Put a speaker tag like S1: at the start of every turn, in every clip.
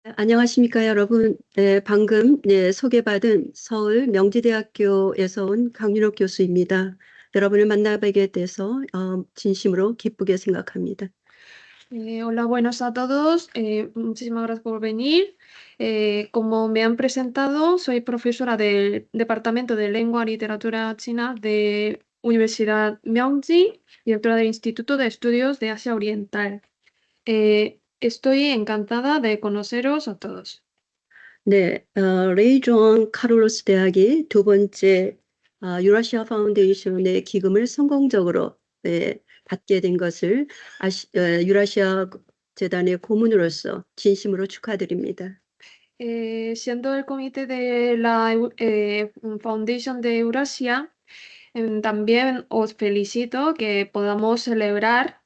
S1: 안녕하십니까, 여러분. 네, 방금 소개받은 서울 명지대학교에서 온 강윤옥 교수입니다. 여러분을 만나뵙게 돼서 진심으로 기쁘게 생각합니다.
S2: Hola, buenos a todos. Muchísimas gracias por venir. Como me han presentado, soy profesora del Departamento de Lengua y Literatura China de Universidad Miaoji, directora del Instituto de Estudios de Asia Oriental. Estoy encantada de conoceros a todos.
S1: 네, 레이 존 카를로스 대학이 두 번째 유라시아 파운데이션의 기금을 성공적으로 받게 된 것을 유라시아 재단의 고문으로서 진심으로 축하드립니다.
S2: Siendo el comité de la Foundation de Eurasia, también os felicito que podamos celebrar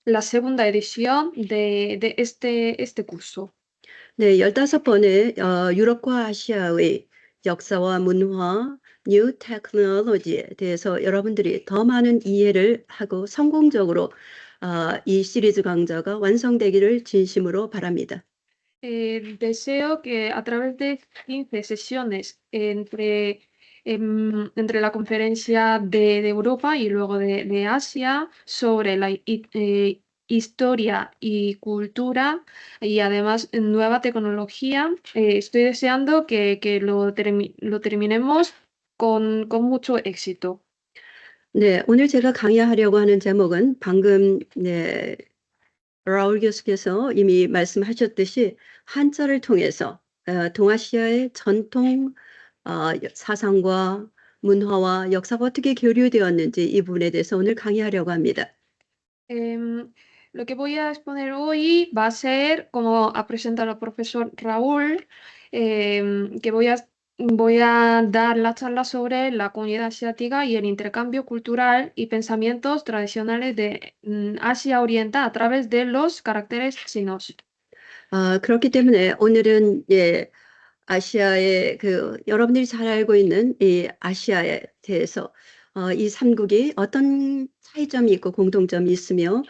S2: la segunda edición de este curso.
S1: 네, 15번의 유럽과 아시아의 역사와 문화, 뉴 테크놀로지에 대해서 여러분들이 더 많은 이해를 하고 성공적으로 이 시리즈 강좌가 완성되기를 진심으로 바랍니다.
S2: Deseo que a través de 15 sesiones entre la conferencia de Europa y luego de Asia sobre la historia y cultura y además nueva tecnología, estoy deseando que lo terminemos con mucho éxito.
S1: 네, 오늘 제가 강의하려고 하는 제목은 방금 라울 교수께서 이미 말씀하셨듯이 한자를 통해서 동아시아의 전통 사상과 문화와 역사가 어떻게 교류되었는지 이 부분에 대해서 오늘 강의하려고 합니다.
S2: Lo que voy a exponer hoy va a ser, como ha presentado el profesor Raúl, que voy a dar la charla sobre la comunidad asiática y el intercambio cultural y pensamientos tradicionales de Asia Oriental a través de los caracteres chinos.
S1: 그렇기 때문에 오늘은 아시아의 여러분들이 잘 알고 있는 이 아시아에 대해서 이 삼국이 어떤 차이점이 있고 공통점이 있으며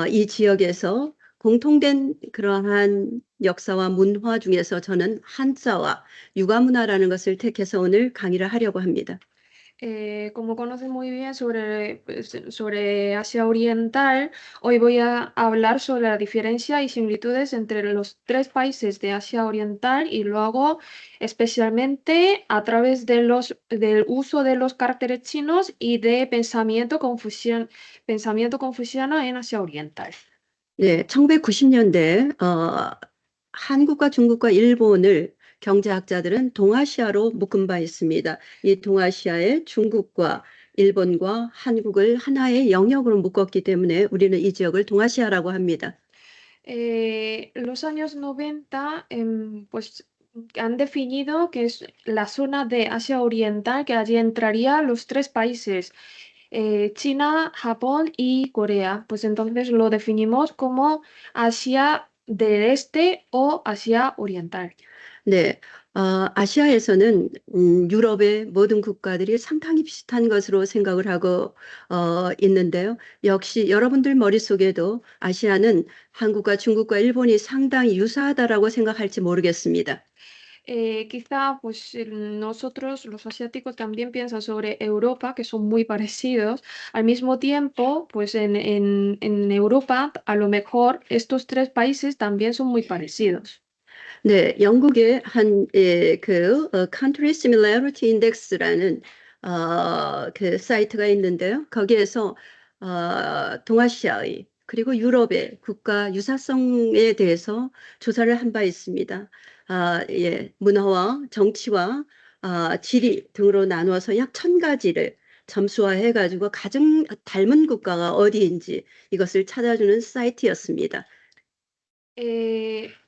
S1: 이 지역에서 공통된 그러한 역사와 문화 중에서 저는 한자와 유가문화라는 것을 택해서 오늘 강의를 하려고 합니다.
S2: Como conocen muy bien sobre Asia Oriental, hoy voy a hablar sobre la diferencia y similitudes entre los tres países de Asia Oriental y lo hago especialmente a través del uso de los caracteres chinos y de pensamiento confuciano en Asia Oriental.
S1: 네, 1990년대 한국과 중국과 일본을 경제학자들은 동아시아로 묶은 바 있습니다. 이 동아시아에 중국과 일본과 한국을 하나의 영역으로 묶었기 때문에 우리는 이 지역을 동아시아라고 합니다.
S2: Los años 90, pues han definido que es la zona de Asia Oriental, que allí entraría los tres países, China, Japón y Corea. Pues entonces lo definimos como Asia del Este o Asia Oriental.
S1: 네, 아시아에서는 유럽의 모든 국가들이 상당히 비슷한 것으로 생각을 하고 있는데요. 역시 여러분들 머릿속에도 아시아는 한국과 중국과 일본이 상당히 유사하다라고 생각할지 모르겠습니다.
S2: Quizá pues nosotros los asiáticos también piensan sobre Europa, que son muy parecidos. Al mismo tiempo, pues en Europa a lo mejor estos tres países también son muy parecidos.
S1: 네, 영국의 Country Similarity Index라는 그 사이트가 있는데요. 거기에서 동아시아의 그리고 유럽의 국가 유사성에 대해서 조사를 한 바 있습니다. 문화와 정치와 지리 등으로 나누어서 약 1000가지를 점수화해가지고 가장 닮은 국가가 어디인지 이것을 찾아주는 사이트였습니다.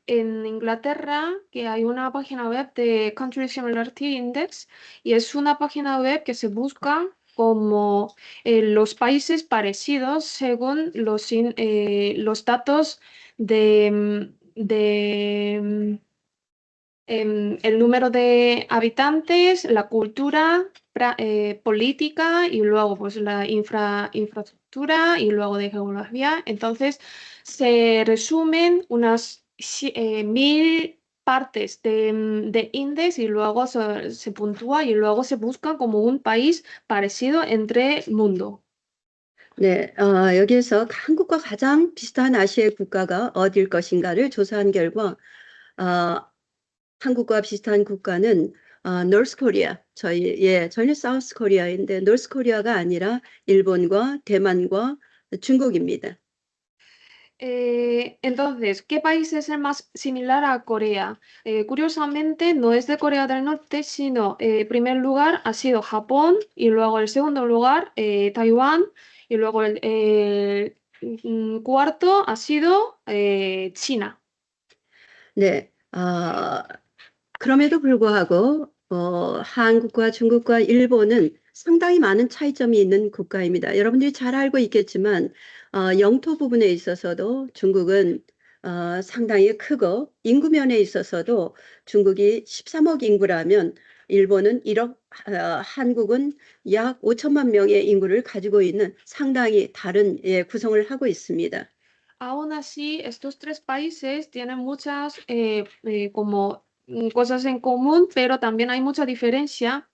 S2: En Inglaterra, que hay una página web de Country Similarity Index y es una página web que se busca como los países parecidos según los datos el número de habitantes, la cultura, política y luego pues la infraestructura y luego de geografía. Entonces se resumen unas 1000 partes de índice y luego se puntúa y luego se busca como un país parecido entre mundo.
S1: 네, 여기에서 한국과 가장 비슷한 아시아의 국가가 어딜 것인가를 조사한 결과, 어, 한국과 비슷한 국가는 노스 코리아, 저희는 사우스 코리아인데 노스 코리아가 아니라 일본과 대만과 중국입니다.
S2: Entonces, ¿qué país es el más similar a Corea? Curiosamente, no es de Corea del Norte, sino primer lugar ha sido Japón y luego el segundo lugar Taiwán y luego el cuarto ha sido China.
S1: 네, 그럼에도 불구하고 한국과 중국과 일본은 상당히 많은 차이점이 있는 국가입니다. 여러분들이 잘 알고 있겠지만 영토 부분에 있어서도 중국은 상당히 크고 인구 면에 있어서도 중국이 13억 인구라면 일본은 1억, 한국은 약 5천만 명의 인구를 가지고 있는 상당히 다른 구성을 하고 있습니다.
S2: Aún así, estos tres países tienen muchas como cosas en común, pero también hay mucha diferencia.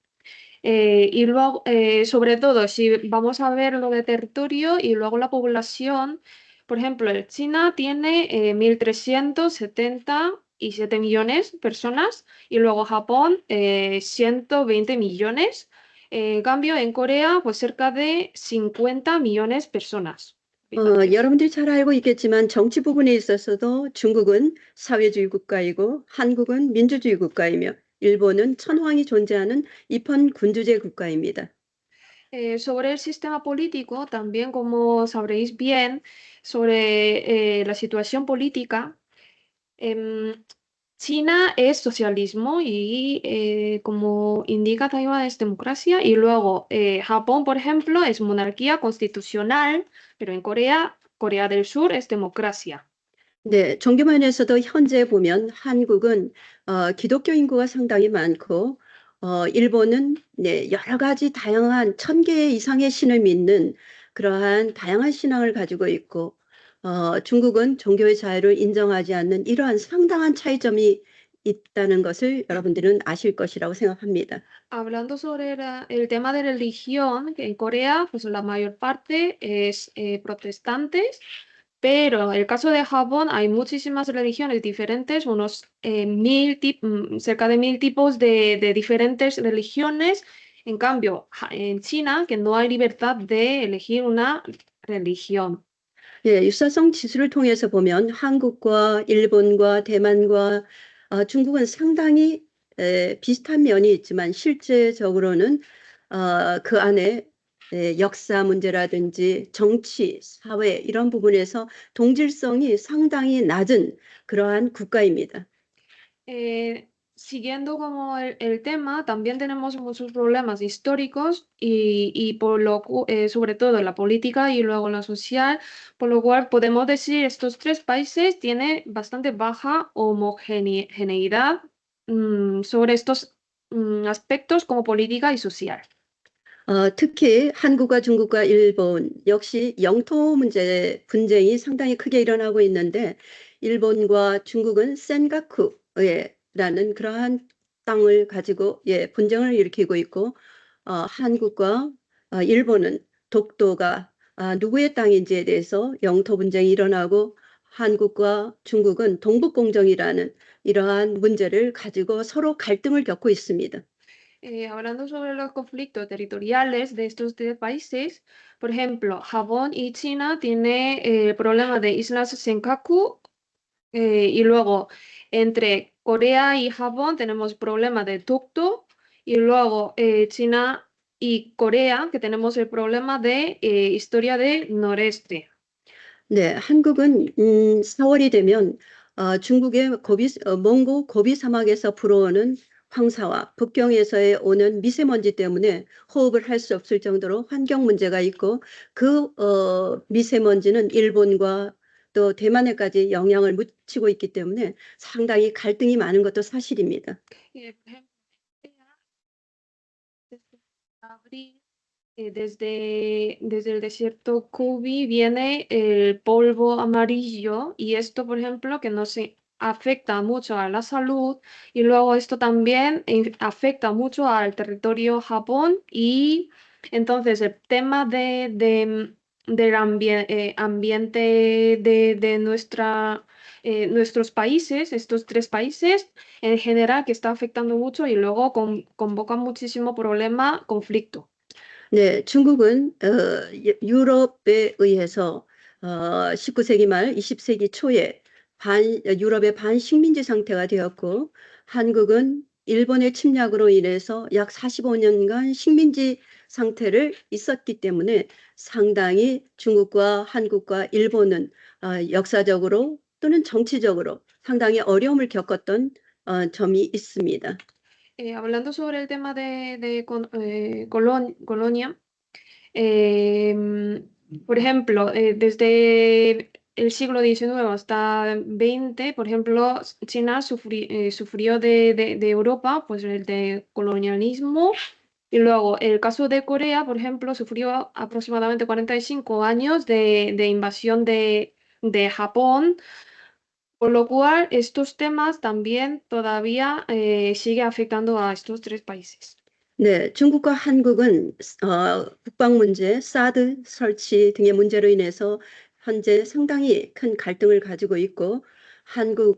S2: Y luego, sobre todo, si vamos a ver lo de territorio y luego la población, por ejemplo, China tiene 1.377 millones de personas y luego Japón 120 millones. En cambio, en Corea, pues cerca de 50 millones de personas. Habitantes.
S1: 여러분들이 잘 알고 있겠지만 정치 부분에 있어서도 중국은 사회주의 국가이고 한국은 민주주의 국가이며 일본은 천황이 존재하는 입헌 군주제 국가입니다.
S2: Sobre el sistema político, también como sabréis bien, sobre la situación política, em, China es socialismo y como indica Taiwán es democracia y luego Japón, por ejemplo, es monarquía constitucional, pero en Corea, Corea del Sur es democracia.
S1: 네, 종교 면에서도 현재 보면 한국은 기독교 인구가 상당히 많고 일본은 네, 여러 가지 다양한 1,000개 이상의 신을 믿는 그러한 다양한 신앙을 가지고 있고 중국은 종교의 자유를 인정하지 않는 이러한 상당한 차이점이 있다는 것을 여러분들은 아실 것이라고 생각합니다.
S2: Hablando sobre el tema de religión, que en Corea, pues la mayor parte es protestantes. Pero en el caso de Japón hay muchísimas religiones diferentes, cerca de 1000 tipos de diferentes religiones. En cambio, en China, que no hay libertad de elegir una religión.
S1: 예, 유사성 지수를 통해서 보면 한국과 일본과 대만과 중국은 상당히 비슷한 면이 있지만 실제적으로는 그 안에 역사 문제라든지 정치, 사회 이런 부분에서 동질성이 상당히 낮은 그러한 국가입니다.
S2: Siguiendo como el tema, también tenemos muchos problemas históricos y sobre todo en la política y luego en la social, por lo cual podemos decir estos tres países tienen bastante baja homogeneidad sobre estos aspectos como política y social.
S1: 특히 한국과 중국과 일본 역시 영토 문제 분쟁이 상당히 크게 일어나고 있는데 일본과 중국은 센가쿠라는 그러한 땅을 가지고 분쟁을 일으키고 있고 한국과 일본은 독도가 누구의 땅인지에 대해서 영토 분쟁이 일어나고 한국과 중국은 동북공정이라는 이러한 문제를 가지고 서로 갈등을 겪고 있습니다.
S2: Hablando sobre los conflictos territoriales de estos tres países, por ejemplo, Japón y China tienen el problema de Islas Senkaku y luego entre Corea y Japón tenemos problema de Tukto y luego China y Corea que tenemos el problema de historia de noreste.
S1: 네, 한국은 4월이 되면 중국의 몽고 고비 사막에서 불어오는 황사와 북경에서의 오는 미세먼지 때문에 호흡을 할 수 없을 정도로 환경 문제가 있고 그 미세먼지는 일본과 또 대만에까지 영향을 미치고 있기 때문에 상당히 갈등이 많은 것도 사실입니다.
S2: Por ejemplo, desde abril, desde el desierto Gobi viene el polvo amarillo y esto, por ejemplo, que no se afecta mucho a la salud y luego esto también afecta mucho al territorio Japón y entonces el tema del ambiente de nuestros países, estos tres países en general que está afectando mucho y luego convoca muchísimo problema, conflicto.
S1: 네, 중국은 유럽에 의해서 19세기 말 20세기 초에 유럽의 반식민지 상태가 되었고 한국은 일본의 침략으로 인해서 약 45년간 식민지 상태를 있었기 때문에 상당히 중국과 한국과 일본은 역사적으로 또는 정치적으로 상당히 어려움을 겪었던 점이 있습니다.
S2: Hablando sobre el tema de colonia, por ejemplo, desde el siglo XIX hasta XX, por ejemplo, China sufrió de Europa, pues el de colonialismo. Y luego el caso de Corea, por ejemplo, sufrió aproximadamente 45 años de invasión de Japón, por lo cual estos temas también todavía sigue afectando a estos tres países.
S1: 네, 중국과 한국은 국방 문제, 사드 설치 등의 문제로 인해서 현재 상당히 큰 갈등을 가지고 있고 한국은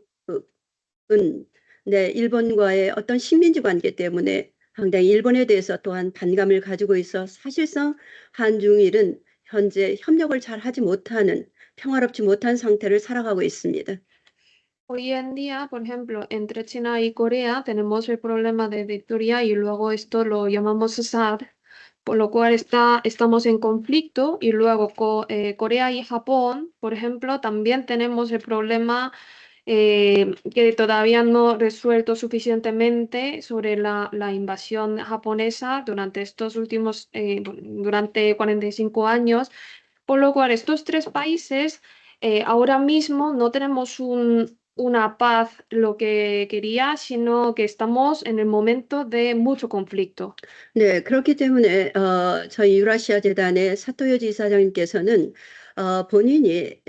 S1: 네, 일본과의 어떤 식민지 관계 때문에 상당히 일본에 대해서 또한 반감을 가지고 있어 사실상 한중일은 현재 협력을 잘 하지 못하는 평화롭지 못한 상태를 살아가고 있습니다.
S2: Hoy en día, por ejemplo, entre China y Corea tenemos el problema de Victoria y luego esto lo llamamos SAD, por lo cual estamos en conflicto y luego Corea y Japón, por ejemplo, también tenemos el problema que todavía no resuelto suficientemente sobre la invasión japonesa durante estos últimos, durante 45 años, por lo cual estos tres países ahora mismo no tenemos una paz lo que quería, sino que estamos en el momento de mucho conflicto.
S1: 네, 그렇기 때문에 저희 유라시아 재단의 사토요지 이사장님께서는 본인이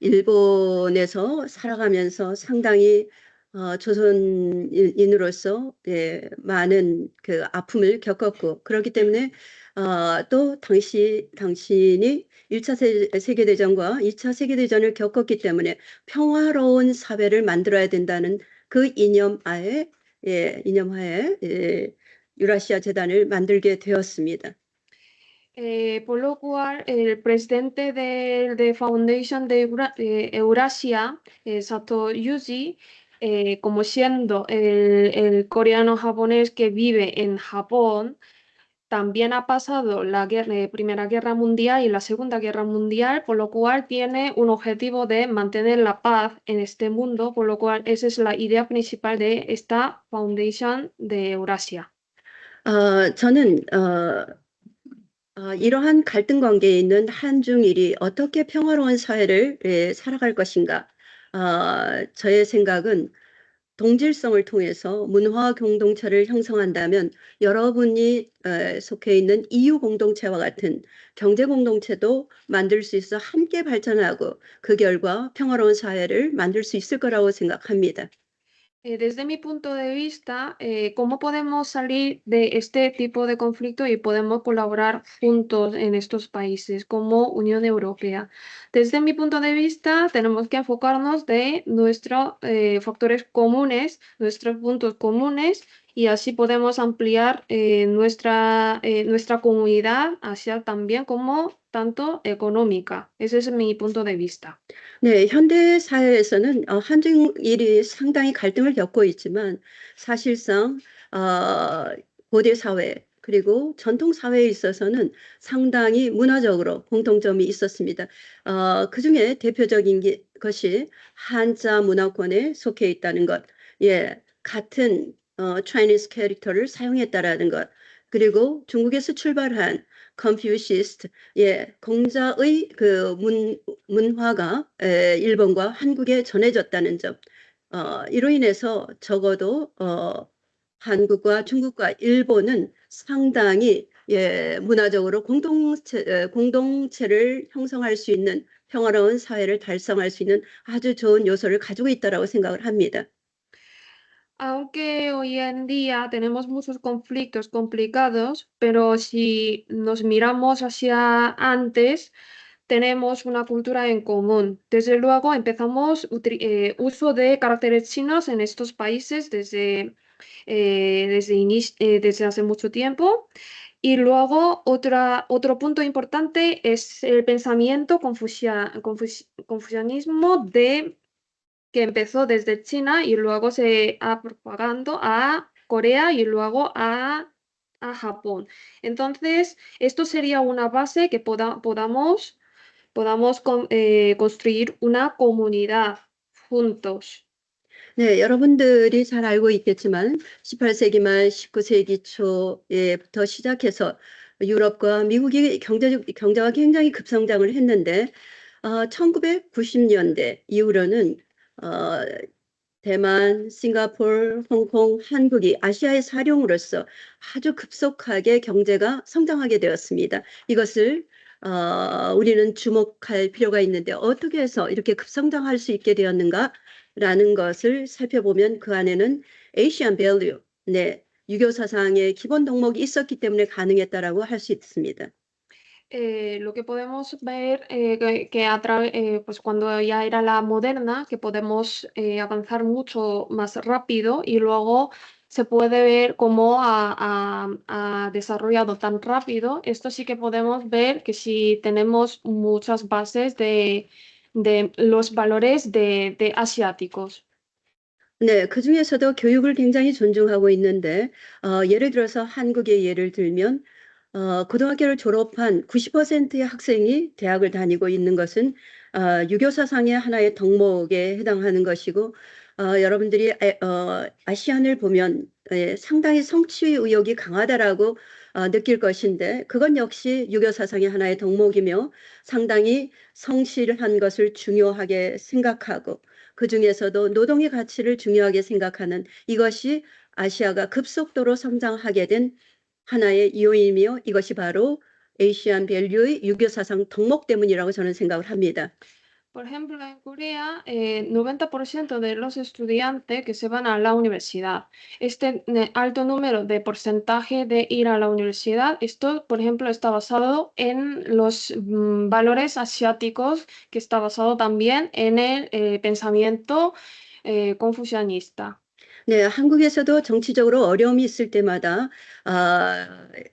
S1: 일본에서 살아가면서 상당히 조선인으로서 많은 그 아픔을 겪었고 그렇기 때문에 또 당신이 1차 세계대전과 2차 세계대전을 겪었기 때문에 평화로운 사회를 만들어야 된다는 그 이념하에 유라시아 재단을 만들게 되었습니다.
S2: Por lo cual, el presidente de Foundation de Eurasia, Sato Yuji, como siendo el coreano japonés que vive en Japón, también ha pasado la Primera Guerra Mundial y la Segunda Guerra Mundial, por lo cual tiene un objetivo de mantener la paz en este mundo, por lo cual esa es la idea principal de esta Foundation de Eurasia.
S1: 저는 이러한 갈등 관계에 있는 한중일이 어떻게 평화로운 사회를 살아갈 것인가? 저의 생각은 동질성을 통해서 문화 공동체를 형성한다면 여러분이 속해 있는 EU 공동체와 같은 경제 공동체도 만들 수 있어 함께 발전하고 그 결과 평화로운 사회를 만들 수 있을 거라고 생각합니다.
S2: Desde mi punto de vista, ¿cómo podemos salir de este tipo de conflicto y podemos colaborar juntos en estos países como Unión Europea? Desde mi punto de vista, tenemos que enfocarnos de nuestros factores comunes, nuestros puntos comunes, y así podemos ampliar nuestra comunidad hacia también como tanto económica. Ese es mi punto de vista.
S1: 네, 현대 사회에서는 한중일이 상당히 갈등을 겪고 있지만 사실상 고대 사회 그리고 전통 사회에 있어서는 상당히 문화적으로 공통점이 있었습니다. 그중에 대표적인 것이 한자 문화권에 속해 있다는 것, 같은 Chinese 캐릭터를 사용했다라는 것, 그리고 중국에서 출발한 컨퓨시스트, 공자의 그 문화가 일본과 한국에 전해졌다는 점, 이로 인해서 적어도 한국과 중국과 일본은 상당히 문화적으로 공동체를 형성할 수 있는 평화로운 사회를 달성할 수 있는 아주 좋은 요소를 가지고 있다라고 생각을 합니다.
S2: Aunque hoy en día tenemos muchos conflictos complicados, pero si nos miramos hacia antes, tenemos una cultura en común. Desde luego empezamos uso de caracteres chinos en estos países desde hace mucho tiempo. Y luego otro punto importante es el pensamiento confucianismo que empezó desde China y luego se ha propagando a Corea y luego a Japón. Entonces, esto sería una base que podamos construir una comunidad juntos.
S1: 네, 여러분들이 잘 알고 있겠지만 18세기 말 19세기 초에부터 시작해서 유럽과 미국이 경제가 굉장히 급성장을 했는데 1990년대 이후로는 어, 대만, 싱가포르, 홍콩, 한국이 아시아의 사령으로서 아주 급속하게 경제가 성장하게 되었습니다. 이것을 우리는 주목할 필요가 있는데 어떻게 해서 이렇게 급성장할 수 있게 되었는가라는 것을 살펴보면 그 안에는 Asian Value, 네, 유교 사상의 기본 덕목이 있었기 때문에 가능했다라고 할 수 있습니다.
S2: Lo que podemos ver pues cuando ya era la moderna, que podemos avanzar mucho más rápido y luego se puede ver cómo ha desarrollado tan rápido. Esto sí que podemos ver que si tenemos muchas bases de los valores de asiáticos.
S1: 네, 그중에서도 교육을 굉장히 존중하고 있는데 예를 들어서 한국의 예를 들면 고등학교를 졸업한 90%의 학생이 대학을 다니고 있는 것은 유교 사상의 하나의 덕목에 해당하는 것이고 여러분들이 아시안을 보면 상당히 성취 의욕이 강하다라고 느낄 것인데 그건 역시 유교 사상의 하나의 덕목이며 상당히 성실한 것을 중요하게 생각하고 그중에서도 노동의 가치를 중요하게 생각하는 이것이 아시아가 급속도로 성장하게 된 하나의 요인이며 이것이 바로 에이시안 밸류의 유교 사상 덕목 때문이라고 저는 생각을 합니다.
S2: Por ejemplo, en Corea, 90% de los estudiantes que se van a la universidad. Este alto número de porcentaje de ir a la universidad, esto, por ejemplo, está basado en los valores asiáticos, que está basado también en el pensamiento confucianista.
S1: 네, 한국에서도 정치적으로 어려움이 있을 때마다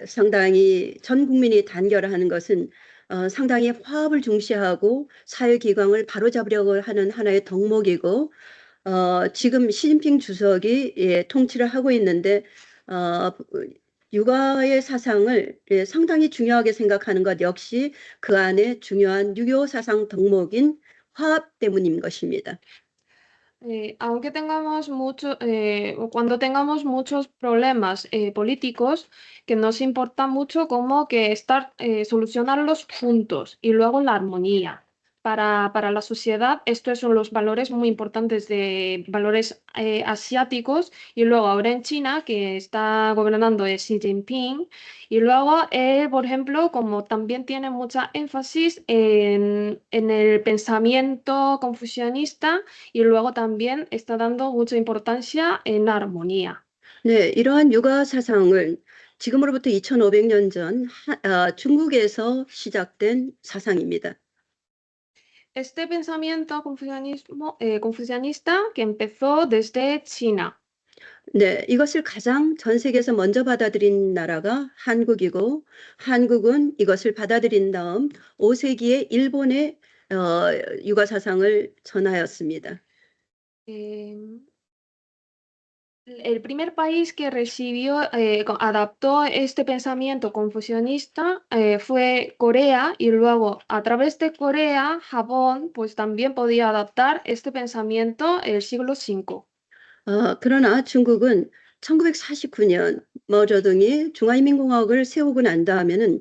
S1: 상당히 전 국민이 단결하는 것은 상당히 화합을 중시하고 사회기강을 바로잡으려고 하는 하나의 덕목이고 지금 시진핑 주석이 통치를 하고 있는데 육아의 사상을 상당히 중요하게 생각하는 것 역시 그 안에 중요한 유교 사상 덕목인 화합 때문인 것입니다.
S2: Aunque tengamos cuando tengamos muchos problemas políticos, que nos importa mucho como que solucionarlos juntos y luego la armonía. Para la sociedad, estos son los valores muy importantes de valores asiáticos. Y luego ahora en China, que está gobernando Xi Jinping, y luego él, por ejemplo, como también tiene mucha énfasis en el pensamiento confucianista, y luego también está dando mucha importancia en la armonía.
S1: 네, 이러한 육아 사상을 지금으로부터 2500년 전 중국에서 시작된 사상입니다.
S2: Este pensamiento confucianista que empezó desde China.
S1: 네, 이것을 가장 전 세계에서 먼저 받아들인 나라가 한국이고 한국은 이것을 받아들인 다음 5세기에 일본에 육아 사상을 전하였습니다.
S2: El primer país que adaptó este pensamiento confucianista fue Corea y luego a través de Corea, Japón, pues también podía adaptar este pensamiento el siglo V.
S1: 그러나 중국은 1949년 마오쩌둥이 중화인민공화국을 세우고 난 다음에는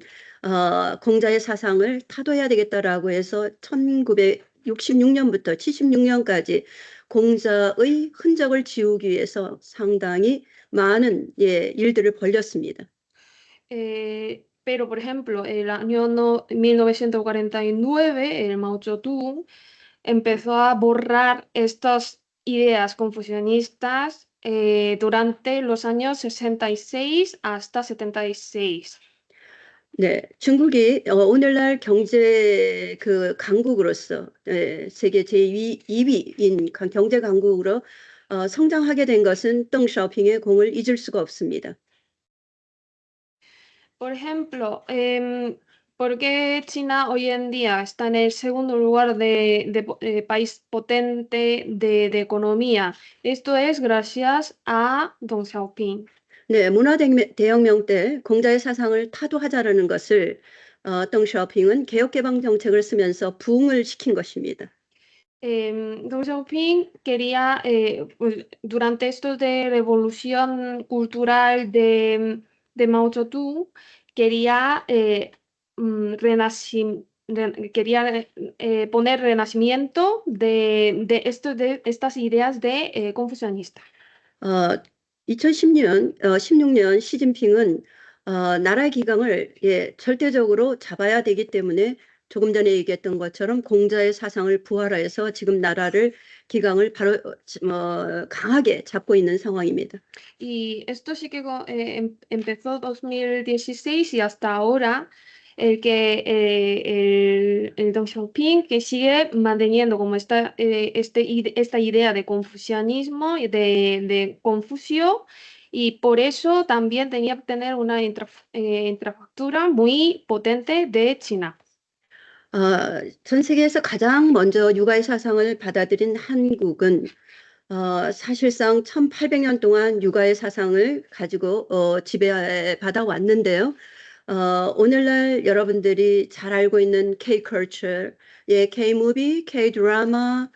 S1: 공자의 사상을 타도해야 되겠다라고 해서 1966년부터 76년까지 공자의 흔적을 지우기 위해서 상당히 많은 일들을 벌였습니다.
S2: pero por ejemplo, el año 1949, el Mao Zedong empezó a borrar estas ideas confucianistas durante los años 66 hasta 76.
S1: 네, 중국이 오늘날 경제 그 강국으로서 세계 제2위인 경제 강국으로 성장하게 된 것은 덩 샤오핑의 공을 잊을 수가 없습니다.
S2: Por ejemplo, ¿por qué China hoy en día está en el segundo lugar de país potente de economía? Esto es gracias a Deng Xiaoping.
S1: 네, 문화대혁명 때 공자의 사상을 타도하자라는 것을 덩 샤오핑은 개혁개방 정책을 쓰면서 부흥을 시킨 것입니다.
S2: Deng Xiaoping quería, pues, durante esto de revolución cultural de Mao Zedong, quería, quería poner renacimiento de estas ideas de confucianista.
S1: 2010년, 16년 시진핑은 나라 기강을 절대적으로 잡아야 되기 때문에 조금 전에 얘기했던 것처럼 공자의 사상을 부활화해서 지금 나라를 기강을 바로 강하게 잡고 있는 상황입니다.
S2: Y esto sí que empezó 2016 y hasta ahora el Deng Xiaoping que sigue manteniendo como esta idea de confucianismo y de Confucio, y por eso también tenía que tener una infraestructura muy potente de China.
S1: 전 세계에서 가장 먼저 육아의 사상을 받아들인 한국은 사실상 1800년 동안 육아의 사상을 가지고 지배받아 왔는데요. 오늘날 여러분들이 잘 알고 있는 K-컬처, K-무비, K-드라마,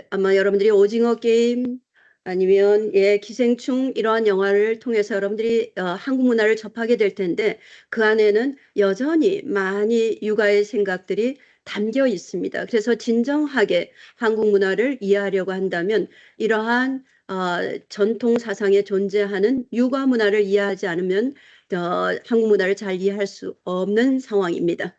S1: 아마 여러분들이 오징어 게임 아니면 기생충 이러한 영화를 통해서 여러분들이 한국 문화를 접하게 될 텐데 그 안에는 여전히 많이 육아의 생각들이 담겨 있습니다. 그래서 진정하게 한국 문화를 이해하려고 한다면 이러한 전통 사상에 존재하는 육아 문화를 이해하지 않으면 한국 문화를 잘 이해할 수 없는 상황입니다.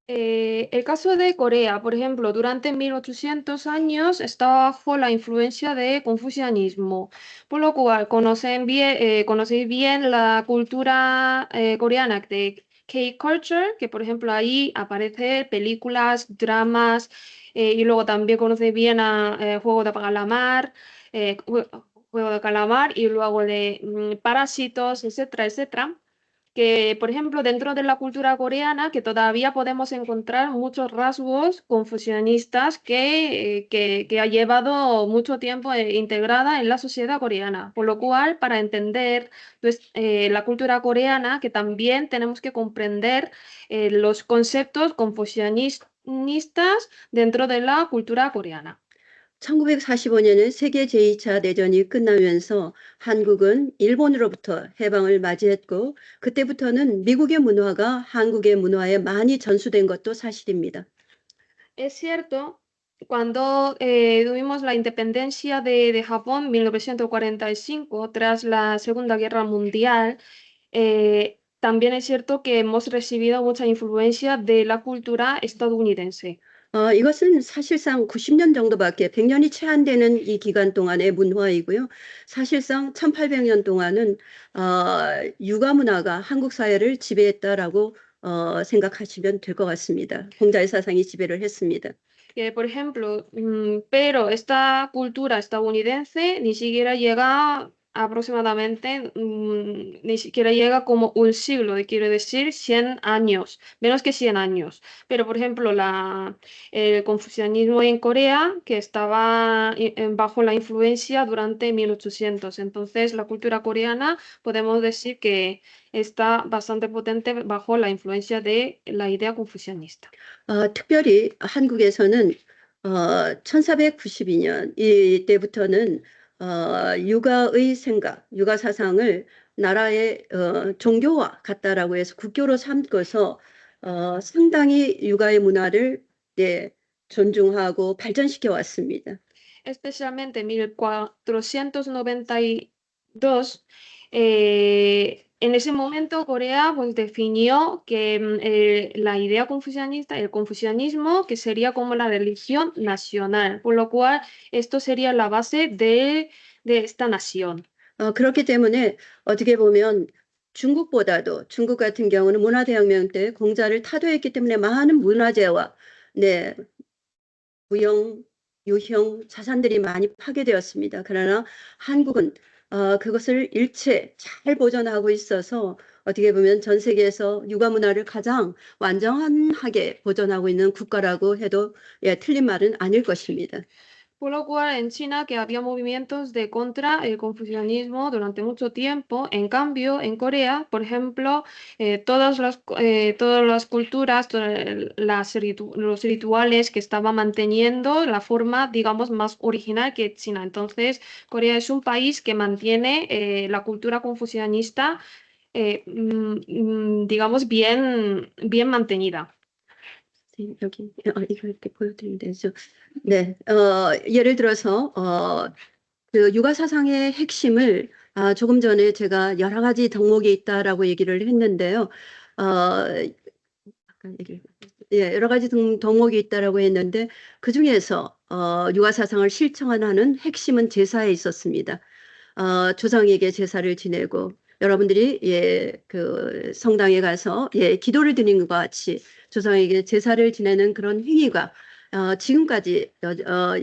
S2: El caso de Corea, por ejemplo, durante 1800 años estaba bajo la influencia de confucianismo, por lo cual conocéis bien la cultura coreana de K-culture, que por ejemplo ahí aparecen películas, dramas, y luego también conocéis bien a Juego de Calamar, Juego de Calamar, y luego de Parásitos, etcétera, etcétera, que, por ejemplo, dentro de la cultura coreana, que todavía podemos encontrar muchos rasgos confucianistas que ha llevado mucho tiempo integrada en la sociedad coreana. Por lo cual, para entender pues, la cultura coreana, que también tenemos que comprender los conceptos confucianistas dentro de la cultura coreana.
S1: 1945년에 세계 제2차 대전이 끝나면서 한국은 일본으로부터 해방을 맞이했고 그때부터는 미국의 문화가 한국의 문화에 많이 전수된 것도 사실입니다.
S2: Es cierto, cuando tuvimos la independencia de Japón en 1945, tras la Segunda Guerra Mundial, también es cierto que hemos recibido mucha influencia de la cultura estadounidense.
S1: 이것은 사실상 90년 정도밖에 100년이 채 안 되는 이 기간 동안의 문화이고요. 사실상 1800년 동안은 육아 문화가 한국 사회를 지배했다라고 생각하시면 될 것 같습니다. 공자의 사상이 지배를 했습니다.
S2: Que, por ejemplo, pero esta cultura estadounidense ni siquiera llega aproximadamente, ni siquiera llega como un siglo, quiero decir 100 años, menos que 100 años. Pero, por ejemplo, el confucianismo en Corea, que estaba bajo la influencia durante 1800. Entonces, la cultura coreana podemos decir que está bastante potente bajo la influencia de la idea confucianista.
S1: 특별히 한국에서는 1492년 이때부터는 육아의 생각, 육아 사상을 나라의 종교와 같다라고 해서 국교로 삼고서 상당히 육아의 문화를 존중하고 발전시켜 왔습니다.
S2: Especialmente en 1492, en ese momento Corea pues, definió que la idea confucianista, el confucianismo, que sería como la religión nacional, por lo cual esto sería la base de esta nación.
S1: 그렇기 때문에 어떻게 보면 중국보다도 중국 같은 경우는 문화대혁명 때 공자를 타도했기 때문에 많은 문화재와 네, 무형, 유형 자산들이 많이 파괴되었습니다. 그러나 한국은 그것을 일체 잘 보존하고 있어서 어떻게 보면 전 세계에서 육아 문화를 가장 완전하게 보존하고 있는 국가라고 해도 틀린 말은 아닐 것입니다.
S2: Por lo cual en China que había movimientos de contra el confucianismo durante mucho tiempo. En cambio, en Corea, por ejemplo, todas las culturas, los rituales que estaba manteniendo la forma, digamos, más original que China. Entonces, Corea es un país que mantiene la cultura confucianista, digamos, bien mantenida.
S1: 여기 이거 이렇게 보여드리면 되죠. 네, 예를 들어서 그 육아 사상의 핵심을 조금 전에 제가 여러 가지 덕목이 있다라고 얘기를 했는데요. 잠깐 여러 가지 덕목이 있다라고 했는데 그 중에서 육아 사상을 실천하는 핵심은 제사에 있었습니다. 조상에게 제사를 지내고 여러분들이 그 성당에 가서 기도를 드리는 것과 같이 조상에게 제사를 지내는 그런 행위가 지금까지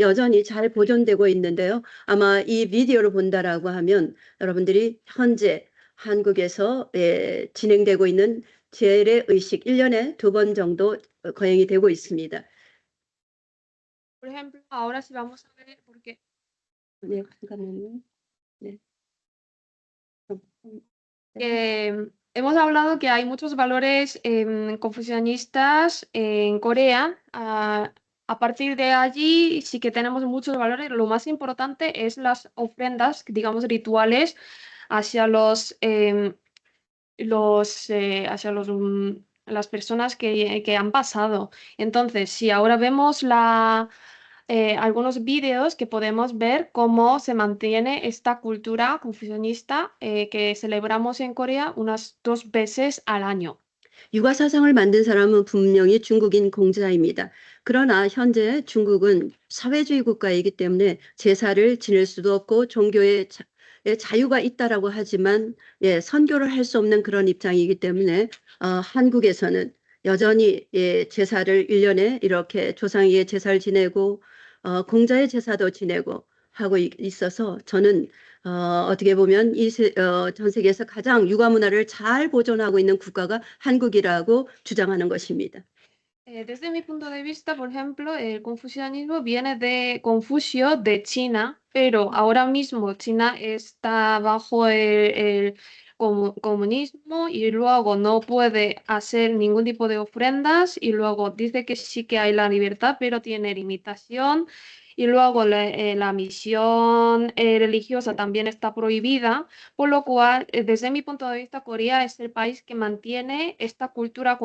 S1: 여전히 잘 보존되고 있는데요. 아마 이 비디오를 본다라고 하면 여러분들이 현재 한국에서 진행되고 있는 재래의식 1년에 2번 정도 거행이 되고 있습니다.
S2: Por ejemplo, ahora sí vamos a ver, porque
S1: 네, 잠깐만요. 네.
S2: hemos hablado que hay muchos valores confucianistas en Corea. A partir de allí sí que tenemos muchos valores. Lo más importante es las ofrendas, digamos, rituales hacia las personas que han pasado. Entonces, si ahora vemos algunos vídeos que podemos ver cómo se mantiene esta cultura confucianista que celebramos en Corea unas 2 veces al año.
S1: 육아 사상을 만든 사람은 분명히 중국인 공자입니다. 그러나 현재 중국은 사회주의 국가이기 때문에 제사를 지낼 수도 없고 종교의 자유가 있다라고 하지만 선교를 할 수 없는 그런 입장이기 때문에 한국에서는 여전히 제사를 1년에 이렇게 조상에게 제사를 지내고 공자의 제사도 지내고 하고 있어서 저는 어떻게 보면 전 세계에서 가장 육아 문화를 잘 보존하고 있는 국가가 한국이라고 주장하는 것입니다.
S2: Desde mi punto de vista, por ejemplo, el confucianismo viene de Confucio de China, pero ahora mismo China está bajo el comunismo y luego no puede hacer ningún tipo de ofrendas y luego dice que sí que hay la libertad, pero tiene limitación. Y luego la misión religiosa también está prohibida, por lo cual, desde mi punto de vista, Corea es el país que mantiene esta cultura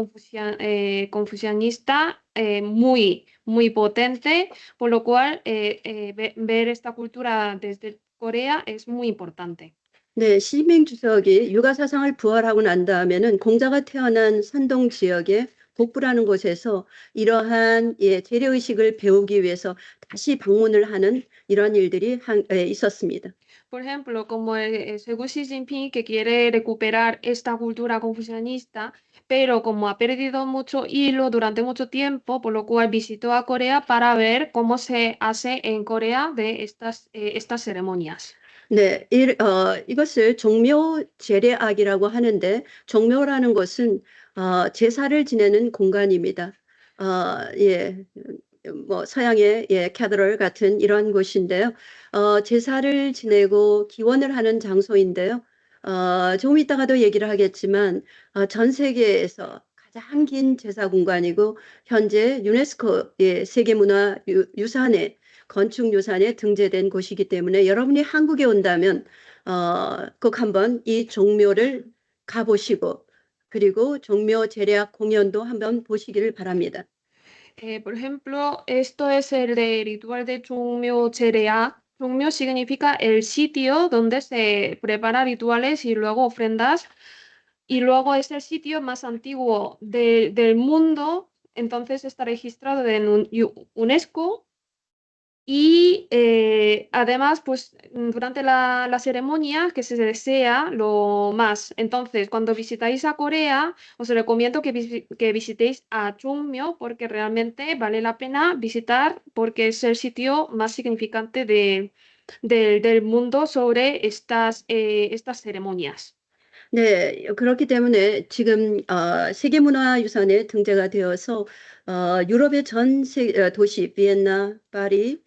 S2: confucianista muy, muy potente, por lo cual ver esta cultura desde Corea es muy importante.
S1: 네, 시진핑 주석이 육아 사상을 부활하고 난 다음에는 공자가 태어난 산동 지역의 복부라는 곳에서 이러한 재래의식을 배우기 위해서 다시 방문을 하는 이런 일들이 있었습니다.
S2: Por ejemplo, como según Xi Jinping, que quiere recuperar esta cultura confucianista, pero como ha perdido mucho hilo durante mucho tiempo, por lo cual visitó a Corea para ver cómo se hace en Corea de estas ceremonias.
S1: 네, 이것을 종묘 제례악이라고 하는데 종묘라는 것은 제사를 지내는 공간입니다. 뭐 서양의 캐더럴 같은 이런 곳인데요. 제사를 지내고 기원을 하는 장소인데요. 조금 이따가도 얘기를 하겠지만 전 세계에서 가장 긴 제사 공간이고 현재 유네스코 세계문화유산에 건축유산에 등재된 곳이기 때문에 여러분이 한국에 온다면 꼭 한번 이 종묘를 가보시고 그리고 종묘 제례악 공연도 한번 보시기를 바랍니다.
S2: Por ejemplo, esto es el de ritual de Chungmyo Cherea. Chungmyo significa el sitio donde se preparan rituales y luego ofrendas y luego es el sitio más antiguo del mundo, entonces está registrado en UNESCO. Y además, pues durante la ceremonia que se desea lo más. Entonces, cuando visitáis a Corea, os recomiendo que visitéis a Chungmyo porque realmente vale la pena visitar porque es el sitio más significante del mundo sobre estas ceremonias.
S1: 네, 그렇기 때문에 지금 세계문화유산에 등재가 되어서 유럽의 도시, 비엔나, 파리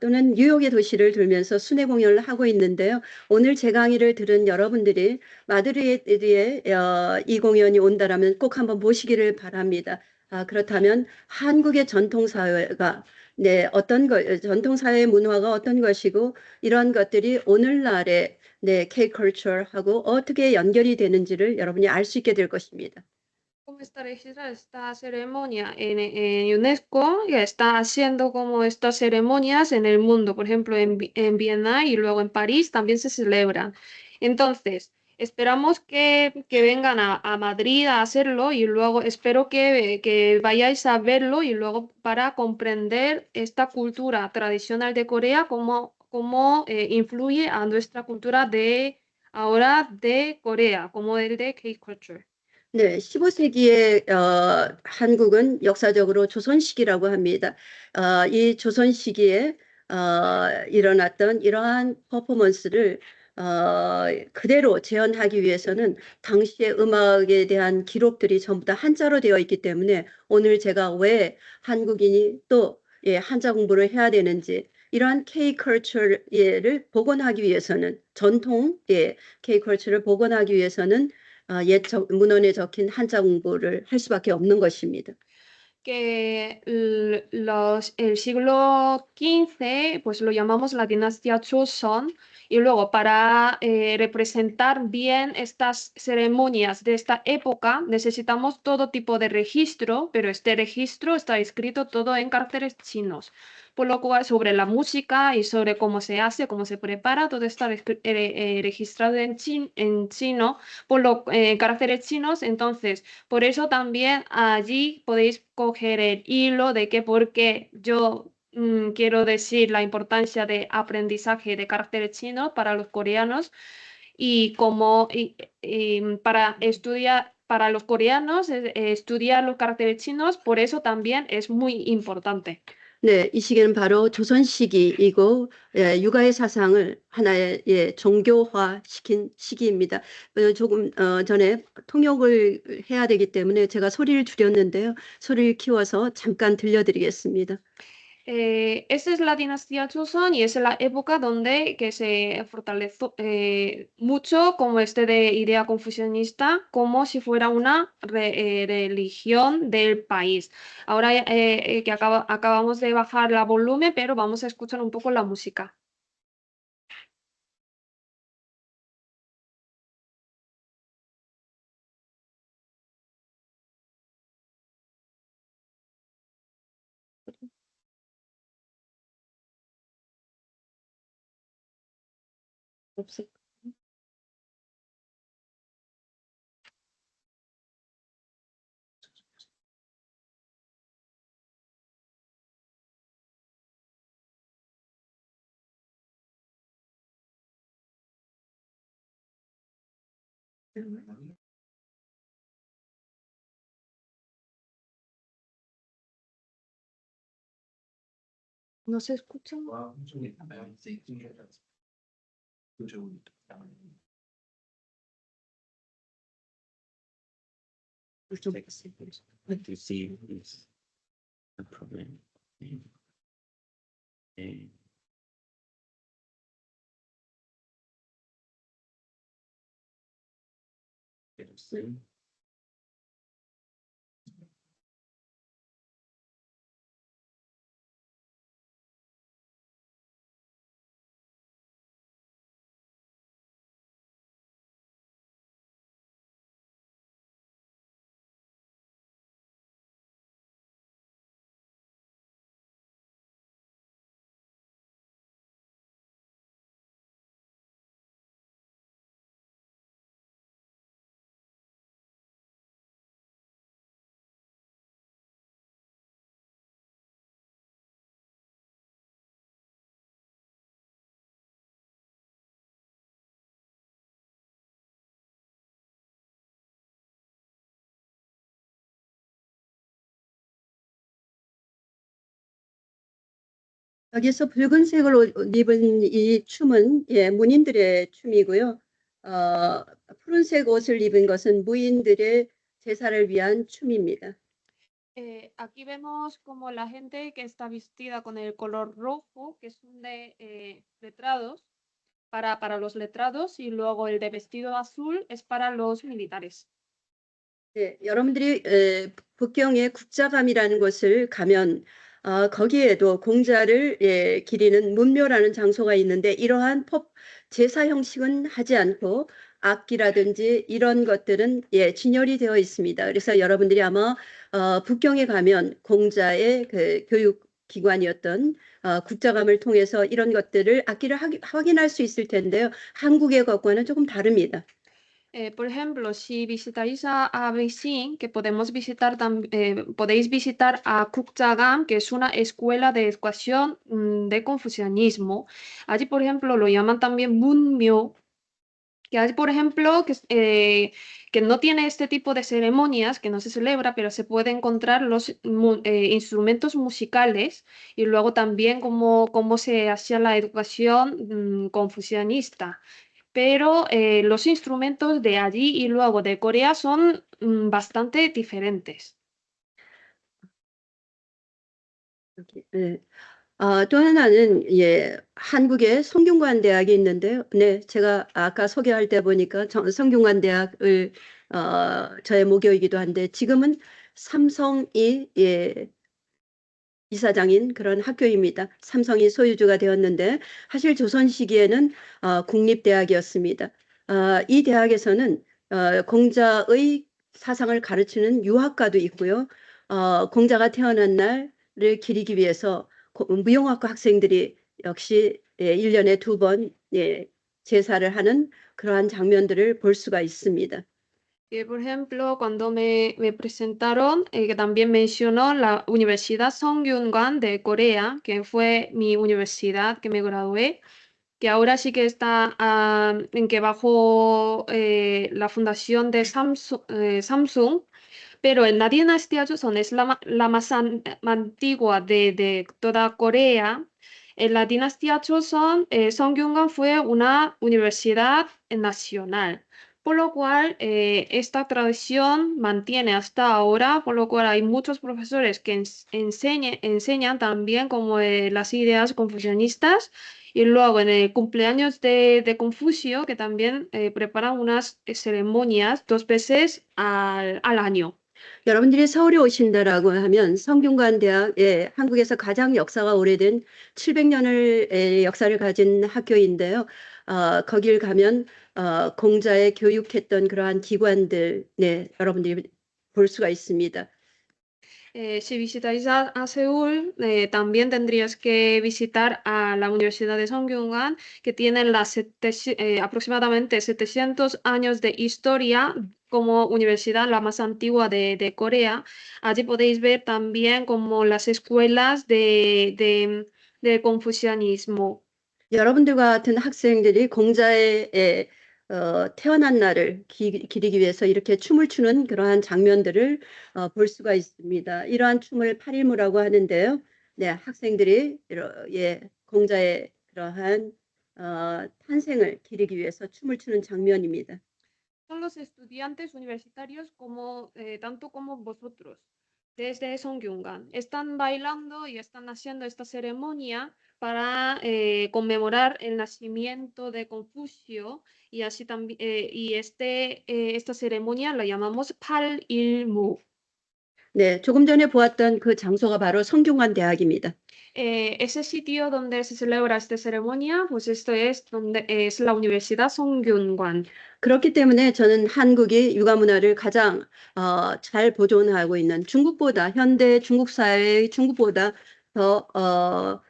S1: 또는 뉴욕의 도시를 돌면서 순회 공연을 하고 있는데요. 오늘 제 강의를 들은 여러분들이 마드리드에 이 공연이 온다라면 꼭 한번 보시기를 바랍니다. 그렇다면 한국의 전통사회가 전통사회 문화가 어떤 것이고 이런 것들이 오늘날의 K-컬처하고 어떻게 연결이 되는지를 여러분이 알 수 있게 될 것입니다.
S2: Cómo está registrada esta ceremonia en UNESCO y está haciendo como estas ceremonias en el mundo, por ejemplo, en Viena y luego en París también se celebran. Entonces, esperamos que vengan a Madrid a hacerlo y luego espero que vayáis a verlo y luego para comprender esta cultura tradicional de Corea, cómo influye a nuestra cultura de ahora de Corea, como el de K-culture.
S1: 네, 15세기의 한국은 역사적으로 조선시기라고 합니다. 이 조선시기에 일어났던 이러한 퍼포먼스를 그대로 재현하기 위해서는 당시의 음악에 대한 기록들이 전부 다 한자로 되어 있기 때문에 오늘 제가 왜 한국인이 또 한자 공부를 해야 되는지 이러한 K-컬처를 복원하기 위해서는 전통 K-컬처를 복원하기 위해서는 문헌에 적힌 한자 공부를 할 수밖에 없는 것입니다.
S2: Que el siglo XV, pues lo llamamos la dinastía Joseon, y luego para representar bien estas ceremonias de esta época necesitamos todo tipo de registro, pero este registro está escrito todo en caracteres chinos, por lo cual sobre la música y sobre cómo se hace, cómo se prepara, todo está registrado en chino, por lo caracteres chinos, entonces por eso también allí podéis coger el hilo de que por qué yo quiero decir la importancia de aprendizaje de caracteres chinos para los coreanos y como para estudiar para los coreanos estudiar los caracteres chinos, por eso también es muy importante.
S1: 네, 이 시기는 바로 조선 시기이고 육아의 사상을 하나의 종교화 시킨 시기입니다. 조금 전에 통역을 해야 되기 때문에 제가 소리를 줄였는데요. 소리를 키워서 잠깐 들려드리겠습니다.
S2: Esa es la dinastía Joseon y es la época donde que se fortaleció mucho como este de idea confucianista, como si fuera una religión del país. Ahora que acabamos de bajar la volumen, pero vamos a escuchar un poco la música.
S1: 없어요.
S2: ¿No se escucha?
S1: 좀
S3: Like you see is a problem. And soon.
S1: 여기서 붉은색을 입은 이 춤은 문인들의 춤이고요. 푸른색 옷을 입은 것은 무인들의 제사를 위한 춤입니다.
S2: Aquí vemos como la gente que está vestida con el color rojo, que son de letrados, para los letrados, y luego el de vestido azul es para los militares.
S1: 네, 여러분들이 북경의 국자감이라는 곳을 가면 거기에도 공자를 기리는 문묘라는 장소가 있는데 이러한 제사 형식은 하지 않고 악기라든지 이런 것들은 진열이 되어 있습니다. 그래서 여러분들이 아마 북경에 가면 공자의 그 교육기관이었던 국자감을 통해서 이런 것들을 악기를 확인할 수 있을 텐데요. 한국의 것과는 조금 다릅니다.
S2: Por ejemplo, si visitáis a Beijing, que podéis visitar a Kukchagam, que es una escuela de educación de confucianismo. Allí, por ejemplo, lo llaman también Munmyo, que hay, por ejemplo, que no tiene este tipo de ceremonias, que no se celebra, pero se puede encontrar los instrumentos musicales y luego también cómo se hacía la educación confucianista. Pero los instrumentos de allí y luego de Corea son bastante diferentes.
S1: 네. 또 하나는 한국의 성균관대학이 있는데요. 네, 제가 아까 소개할 때 보니까 성균관대학을 저의 모교이기도 한데 지금은 삼성이 이사장인 그런 학교입니다. 삼성이 소유주가 되었는데 사실 조선 시기에는 국립대학이었습니다. 이 대학에서는 공자의 사상을 가르치는 유학과도 있고요. 공자가 태어난 날을 기리기 위해서 무용학과 학생들이 역시 1년에 2번 제사를 하는 그러한 장면들을 볼 수가 있습니다.
S2: Por ejemplo, cuando me presentaron, que también mencionó la Universidad Songyungan de Corea, que fue mi universidad que me gradué, que ahora sí que está en que bajo la fundación de Samsung, pero en la dinastía Joseon es la más antigua de toda Corea. En la dinastía Joseon, Songyungan fue una universidad nacional, por lo cual esta tradición mantiene hasta ahora, por lo cual hay muchos profesores que enseñan también como las ideas confucianistas. Y luego en el cumpleaños de Confucio, que también preparan unas ceremonias 2 veces al año.
S1: 여러분들이 서울에 오신다라고 하면 성균관대학, 한국에서 가장 역사가 오래된 700년을 역사를 가진 학교인데요. 거길 가면 공자의 교육했던 그러한 기관들, 여러분들이 볼 수가 있습니다.
S2: Si visitáis a Seúl, también tendrías que visitar a la Universidad de Songyungan, que tiene aproximadamente 700 años de historia como universidad, la más antigua de Corea. Allí podéis ver también como las escuelas de confucianismo.
S1: 여러분들과 같은 학생들이 공자의 태어난 날을 기리기 위해서 이렇게 춤을 추는 그러한 장면들을 볼 수가 있습니다. 이러한 춤을 팔일무라고 하는데요. 네, 학생들이 공자의 그러한 탄생을 기리기 위해서 춤을 추는 장면입니다.
S2: Son los estudiantes universitarios tanto como vosotros, desde Songyungan. Están bailando y están haciendo esta ceremonia para conmemorar el nacimiento de Confucio y así también esta ceremonia la llamamos 팔일무.
S1: 네, 조금 전에 보았던 그 장소가 바로 성균관 대학입니다.
S2: Ese sitio donde se celebra esta ceremonia, pues esto es donde es la Universidad Songyungan.
S1: 그렇기 때문에 저는 한국이 육아 문화를 가장 잘 보존하고 있는 현대 중국 사회의 중국보다 더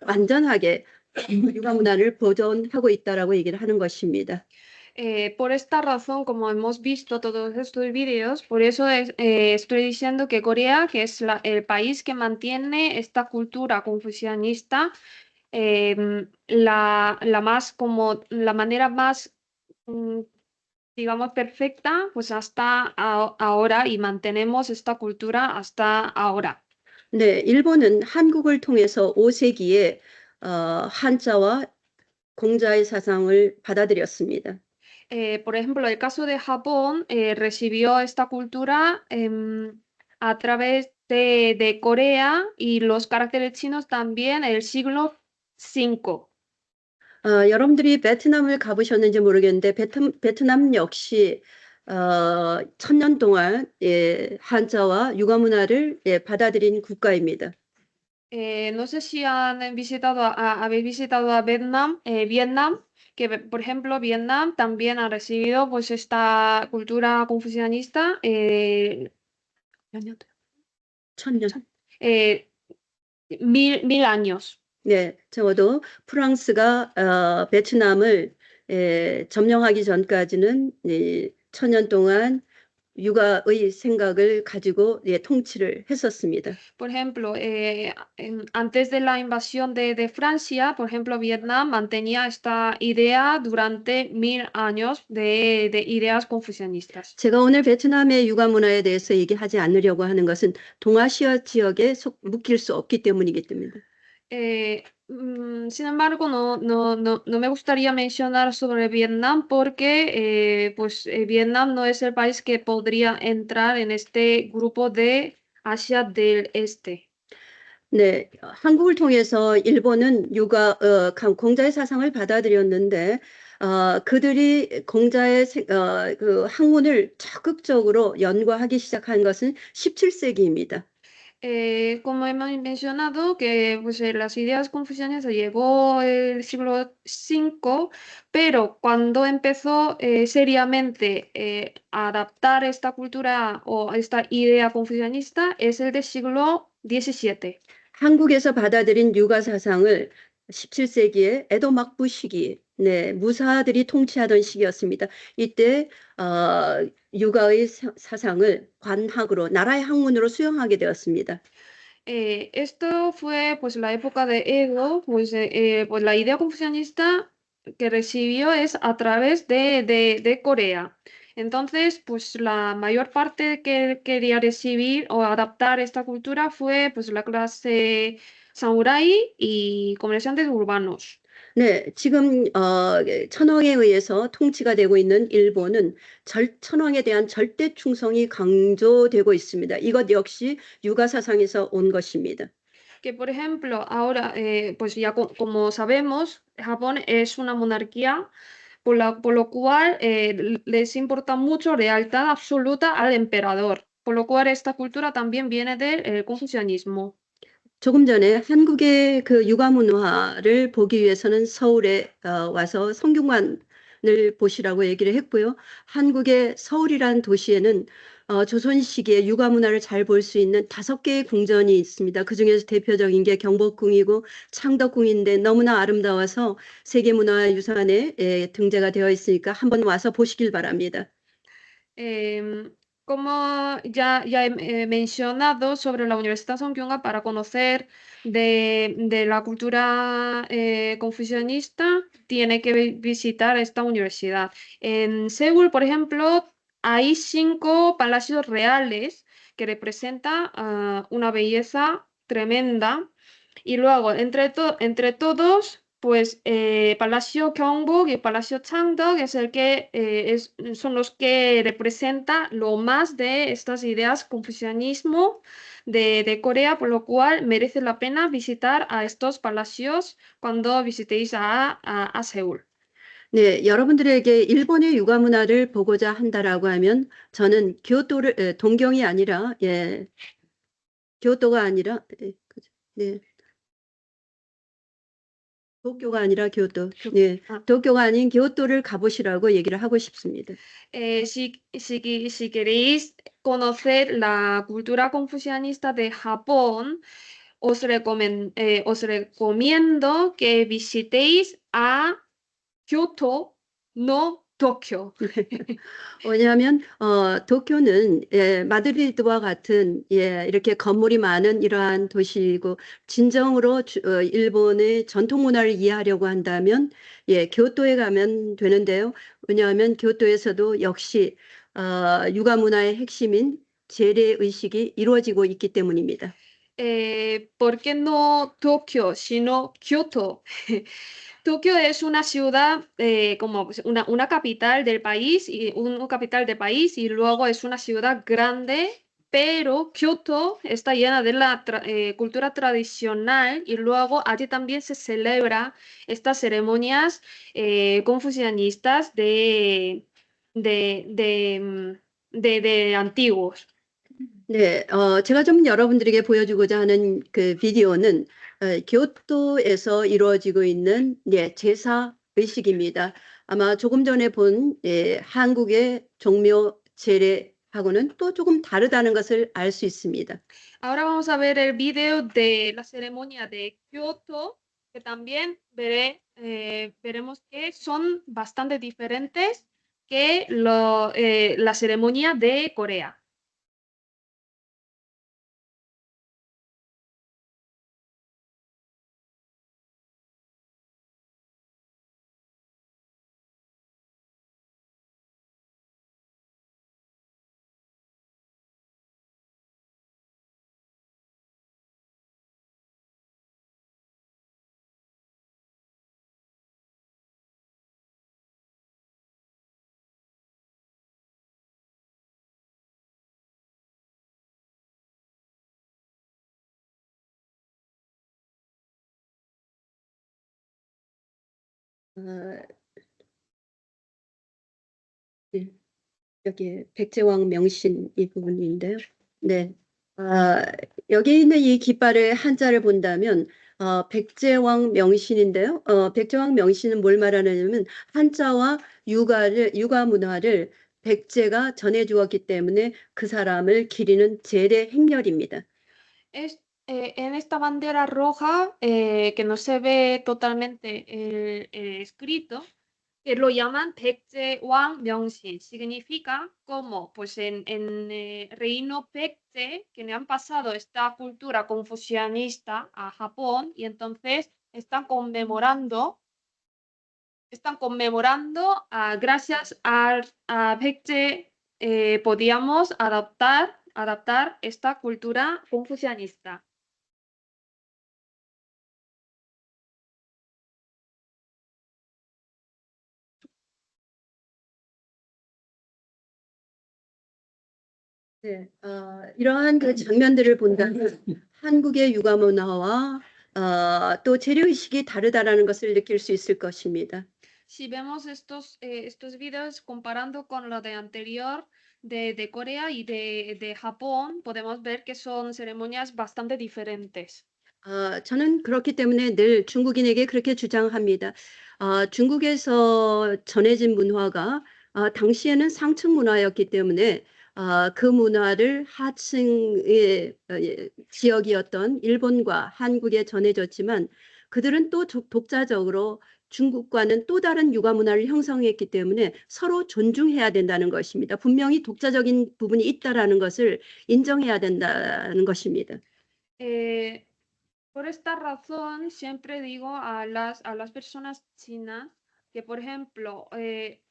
S1: 완전하게 육아 문화를 보존하고 있다라고 얘기를 하는 것입니다.
S2: Por esta razón, como hemos visto todos estos vídeos, por eso estoy diciendo que Corea, que es el país que mantiene esta cultura confucianista, la manera más, digamos, perfecta, pues hasta ahora, y mantenemos esta cultura hasta ahora.
S1: 네, 일본은 한국을 통해서 5세기에 한자와 공자의 사상을 받아들였습니다.
S2: Por ejemplo, el caso de Japón recibió esta cultura a través de Corea y los caracteres chinos también el siglo V.
S1: 여러분들이 베트남을 가보셨는지 모르겠는데 베트남 역시 1000년 동안 한자와 유가 문화를 받아들인 국가입니다.
S2: No sé si han visitado habéis visitado a Vietnam, que por ejemplo Vietnam también ha recibido pues esta cultura confucianista
S1: 1000년.
S2: mil años.
S1: 네, 적어도 프랑스가 베트남을 점령하기 전까지는 1000년 동안 유가의 생각을 가지고 통치를 했었습니다.
S2: Por ejemplo, antes de la invasión de Francia, por ejemplo, Vietnam mantenía esta idea durante 1000 años de ideas confucianistas.
S1: 제가 오늘 베트남의 유가 문화에 대해서 얘기하지 않으려고 하는 것은 동아시아 지역에 묶일 수 없기 때문이기 때문입니다.
S2: Sin embargo, no me gustaría mencionar sobre Vietnam porque Vietnam no es el país que podría entrar en este grupo de Asia del Este.
S1: 네, 한국을 통해서 일본은 공자의 사상을 받아들였는데 그들이 공자의 그 학문을 적극적으로 연구하기 시작한 것은 17세기입니다.
S2: Como hemos mencionado, que pues, las ideas confucianistas llegó el siglo V, pero cuando empezó seriamente a adaptar esta cultura o esta idea confucianista es el del siglo XVII.
S1: 한국에서 받아들인 유가 사상을 17세기에 에도 막부 시기, 무사들이 통치하던 시기였습니다. 이때 유가의 사상을 관학으로 나라의 학문으로 수용하게 되었습니다.
S2: Esto fue pues la época de Edo, pues la idea confucianista que recibió es a través de Corea. Entonces, pues la mayor parte que quería recibir o adaptar esta cultura fue pues la clase samurái y comerciantes urbanos.
S1: 네, 지금 천황에 의해서 통치가 되고 있는 일본은 천황에 대한 절대 충성이 강조되고 있습니다. 이것 역시 유가 사상에서 온 것입니다.
S2: Que por ejemplo, ahora, pues ya como sabemos, Japón es una monarquía, por lo cual les importa mucho lealtad absoluta al emperador, por lo cual esta cultura también viene del confucianismo.
S1: 조금 전에 한국의 그 유가 문화를 보기 위해서는 서울에 와서 성균관을 보시라고 얘기를 했고요. 한국의 서울이란 도시에는 조선 시기에 유가 문화를 잘 볼 수 있는 5개의 궁전이 있습니다. 그중에서 대표적인 게 경복궁이고 창덕궁인데 너무나 아름다워서 세계문화유산에 등재가 되어 있으니까 한번 와서 보시길 바랍니다.
S2: Como ya he mencionado sobre la Universidad Sonkyunga, para conocer de la cultura confucianista, tiene que visitar esta universidad. En Seúl, por ejemplo, hay 5 palacios reales que representan una belleza tremenda. Y luego, entre todos, pues Palacio Gyeongbok y Palacio Changdeok es el que son los que representa lo más de estas ideas confucianismo de Corea, por lo cual merece la pena visitar a estos palacios cuando visitéis a Seúl.
S1: 네, 여러분들에게 일본의 유가 문화를 보고자 한다라고 하면 저는 동경이 아니라 교토가 아니라 도쿄가 아니라 교토. 네, 도쿄가 아닌 교토를 가보시라고 얘기를 하고 싶습니다.
S2: Si queréis conocer la cultura confucianista de Japón, os recomiendo que visitéis a Kyoto, no Tokio.
S1: 왜냐하면 도쿄는 마드리드와 같은 이렇게 건물이 많은 이러한 도시이고 진정으로 일본의 전통 문화를 이해하려고 한다면 교토에 가면 되는데요. 왜냐하면 교토에서도 역시 유가 문화의 핵심인 재래 의식이 이루어지고 있기 때문입니다.
S2: ¿por qué no Tokio, sino Kioto? Tokio es una ciudad como pues, una capital del país y un capital del país y luego es una ciudad grande, pero Kioto está llena de la cultura tradicional y luego allí también se celebra estas ceremonias confucianistas de antiguos.
S1: 네, 제가 좀 여러분들에게 보여주고자 하는 그 비디오는 교토에서 이루어지고 있는 제사 의식입니다. 아마 조금 전에 본 한국의 종묘 제례하고는 또 조금 다르다는 것을 알 수 있습니다.
S2: Ahora vamos a ver el video de la ceremonia de Kioto, que también veremos que son bastante diferentes que la ceremonia de Corea.
S1: 어, 네, 여기 백제왕 명신 이 부분인데요. 네, 여기 있는 이 깃발의 한자를 본다면 백제왕 명신인데요. 백제왕 명신은 뭘 말하느냐면 한자와 육아 문화를 백제가 전해주었기 때문에 그 사람을 기리는 제례 행렬입니다.
S2: En esta bandera roja, que no se ve totalmente el escrito, que lo llaman Baekje Wang Myeongsin. Significa como, pues en reino Baekje, que le han pasado esta cultura confucianista a Japón y entonces están conmemorando, gracias a Baekje, podíamos adaptar esta cultura confucianista.
S1: 네, 이러한 그 장면들을 본다면 한국의 육아 문화와 또 재료의식이 다르다라는 것을 느낄 수 있을 것입니다.
S2: Si vemos estos vídeos comparando con lo de anterior de Corea y de Japón, podemos ver que son ceremonias bastante diferentes.
S1: 저는 그렇기 때문에 늘 중국인에게 그렇게 주장합니다. 중국에서 전해진 문화가 당시에는 상층 문화였기 때문에 그 문화를 하층의 지역이었던 일본과 한국에 전해졌지만 그들은 또 독자적으로 중국과는 또 다른 육아 문화를 형성했기 때문에 서로 존중해야 된다는 것입니다. 분명히 독자적인 부분이 있다라는 것을 인정해야 된다는 것입니다.
S2: Por esta razón, siempre digo a las personas chinas que, por ejemplo,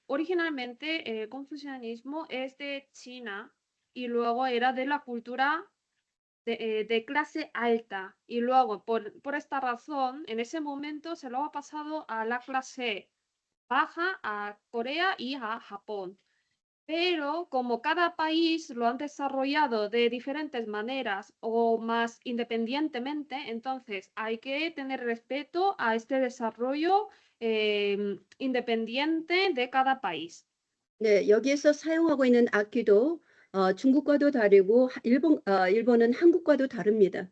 S2: originalmente el confucianismo es de China y luego era de la cultura de clase alta. Y luego, por esta razón, en ese momento se lo ha pasado a la clase baja, a Corea y a Japón. Pero como cada país lo han desarrollado de diferentes maneras o más independientemente, entonces hay que tener respeto a este desarrollo independiente de cada país.
S1: 네, 여기에서 사용하고 있는 악기도 중국과도 다르고 일본은 한국과도 다릅니다.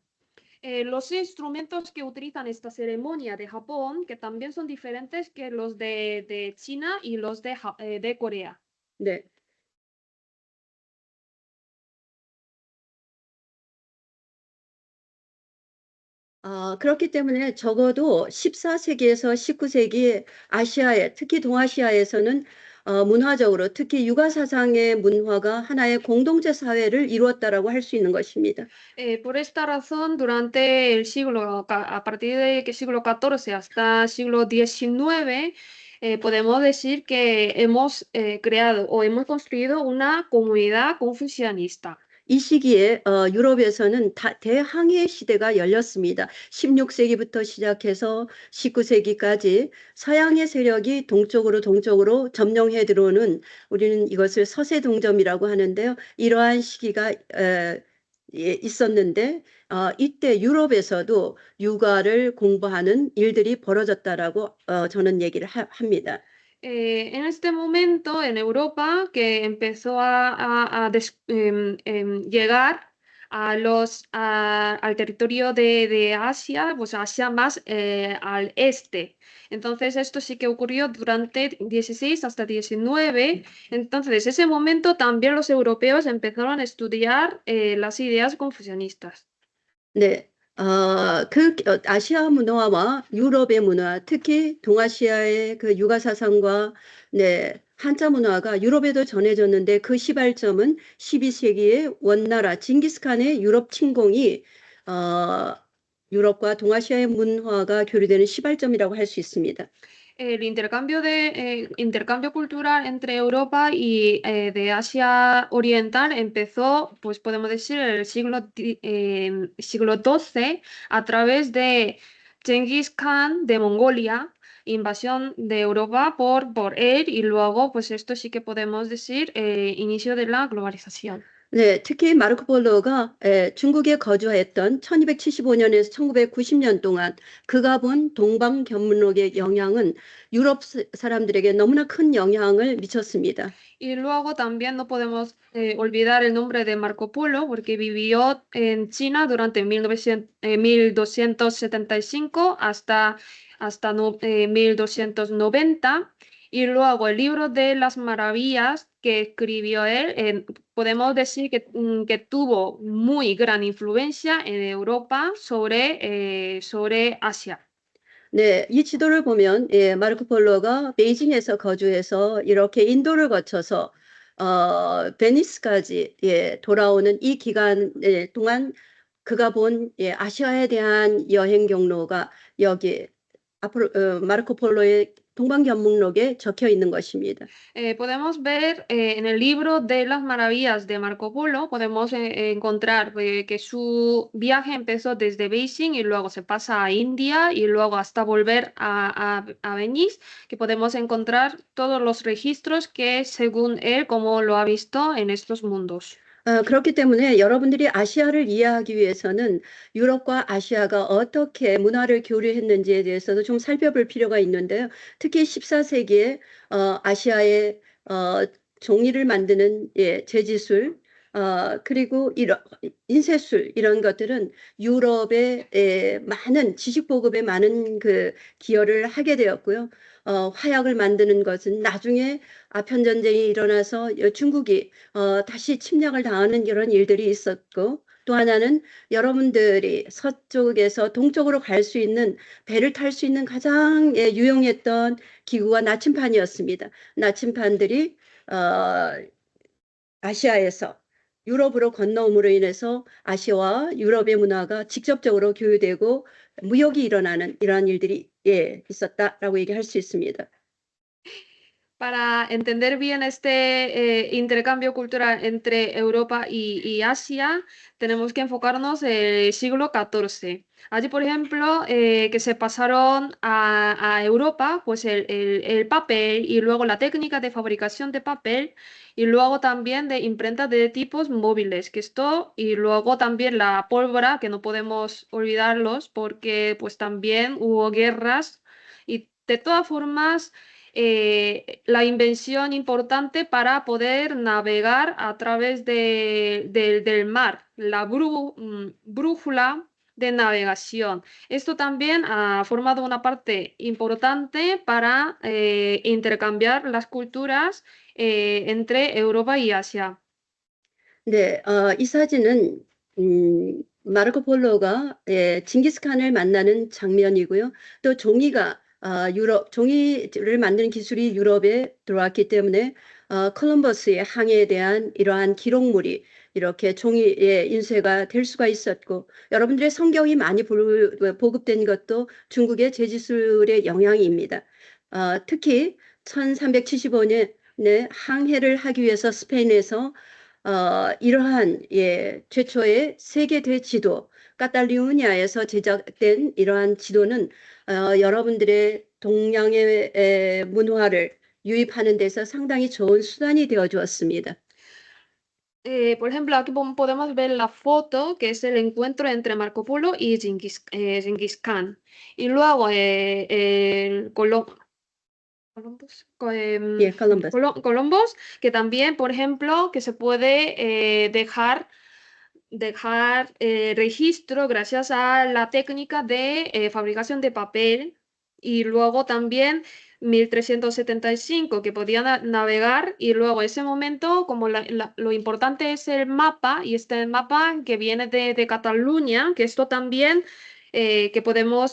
S2: Los instrumentos que utilizan esta ceremonia de Japón, que también son diferentes que los de China y los de Corea.
S1: 네. 그렇기 때문에 적어도 14세기에서 19세기 아시아에, 특히 동아시아에서는 문화적으로 특히 육아 사상의 문화가 하나의 공동체 사회를 이루었다라고 할 수 있는 것입니다.
S2: Por esta razón, durante el siglo, a partir de que siglo XIV hasta siglo XIX, podemos decir que hemos creado o hemos construido una comunidad confucianista.
S1: 이 시기에 유럽에서는 대항해 시대가 열렸습니다. 16세기부터 시작해서 19세기까지 서양의 세력이 동쪽으로 점령해 들어오는, 우리는 이것을 서세동점이라고 하는데요. 이러한 시기가 있었는데 이때 유럽에서도 육아를 공부하는 일들이 벌어졌다라고 저는 얘기를 합니다.
S2: En este momento, en Europa, que empezó a llegar al territorio de Asia, pues Asia más al este. Entonces, esto sí que ocurrió durante 16 hasta 19. Entonces, ese momento también los europeos empezaron a estudiar las ideas confucianistas.
S1: 네, 아시아 문화와 유럽의 문화, 특히 동아시아의 그 육아 사상과 네, 한자 문화가 유럽에도 전해졌는데 그 시발점은 12세기의 원나라 징기스칸의 유럽 침공이 유럽과 동아시아의 문화가 교류되는 시발점이라고 할 수 있습니다.
S2: El intercambio cultural entre Europa y de Asia Oriental empezó, pues podemos decir, en el siglo XII a través de Genghis Khan de Mongolia, invasión de Europa por él y luego, pues esto sí que podemos decir, inicio de la globalización.
S1: 네, 특히 마르코 폴로가 중국에 거주했던 1275년에서 1990년 동안 그가 본 동방견문록의 영향은 유럽 사람들에게 너무나 큰 영향을 미쳤습니다.
S2: Y luego también no podemos olvidar el nombre de Marco Polo, porque vivió en China durante 1275 hasta 1290. Y luego el libro de las maravillas que escribió él, podemos decir que tuvo muy gran influencia en Europa sobre Asia.
S1: 네, 이 지도를 보면 마르코 폴로가 베이징에서 거주해서 이렇게 인도를 거쳐서 베니스까지 돌아오는 이 기간 동안 그가 본 아시아에 대한 여행 경로가 여기 앞으로 마르코 폴로의 동방견문록에 적혀 있는 것입니다.
S2: Podemos ver en el libro de las maravillas de Marco Polo, podemos encontrar que su viaje empezó desde Beijing y luego se pasa a India y luego hasta volver a Venice, que podemos encontrar todos los registros que según él, como lo ha visto en estos mundos.
S1: 그렇기 때문에 여러분들이 아시아를 이해하기 위해서는 유럽과 아시아가 어떻게 문화를 교류했는지에 대해서도 좀 살펴볼 필요가 있는데요. 특히 14세기에 아시아의 종이를 만드는 제지술, 그리고 인쇄술 이런 것들은 유럽의 많은 지식 보급에 많은 그 기여를 하게 되었고요. 화약을 만드는 것은 나중에 아편 전쟁이 일어나서 중국이 다시 침략을 당하는 이런 일들이 있었고, 또 하나는 여러분들이 서쪽에서 동쪽으로 갈 수 있는 배를 탈 수 있는 가장 유용했던 기구가 나침판이었습니다. 나침판들이 아시아에서 유럽으로 건너옴으로 인해서 아시아와 유럽의 문화가 직접적으로 교류되고 무역이 일어나는 이러한 일들이 있었다라고 얘기할 수 있습니다.
S2: Para entender bien este intercambio cultural entre Europa y Asia, tenemos que enfocarnos en el siglo XIV. Allí, por ejemplo, que se pasaron a Europa, pues el papel y luego la técnica de fabricación de papel y luego también de imprenta de tipos móviles, que esto, y luego también la pólvora, que no podemos olvidarlos porque pues también hubo guerras y de todas formas la invención importante para poder navegar a través del mar, la brújula de navegación. Esto también ha formado una parte importante para intercambiar las culturas entre Europa y Asia.
S1: 네, 이 사진은 마르코 폴로가 징기스칸을 만나는 장면이고요. 또 종이가 종이를 만드는 기술이 유럽에 들어왔기 때문에 콜럼버스의 항해에 대한 이러한 기록물이 이렇게 종이의 인쇄가 될 수가 있었고, 여러분들의 성경이 많이 보급된 것도 중국의 제지술의 영향입니다. 특히 1375년에 항해를 하기 위해서 스페인에서 이러한 최초의 세계 대지도 카탈루냐에서 제작된 이러한 지도는 여러분들의 동양의 문화를 유입하는 데서 상당히 좋은 수단이 되어 주었습니다.
S2: Por ejemplo, aquí podemos ver la foto, que es el encuentro entre Marco Polo y Genghis Khan. Y luego Columbus,
S1: Columbus.
S2: Columbus, que también, por ejemplo, que se puede dejar registro gracias a la técnica de fabricación de papel, y luego también 1375 que podía navegar, y luego ese momento como lo importante es el mapa, y este mapa que viene de Cataluña, que esto también que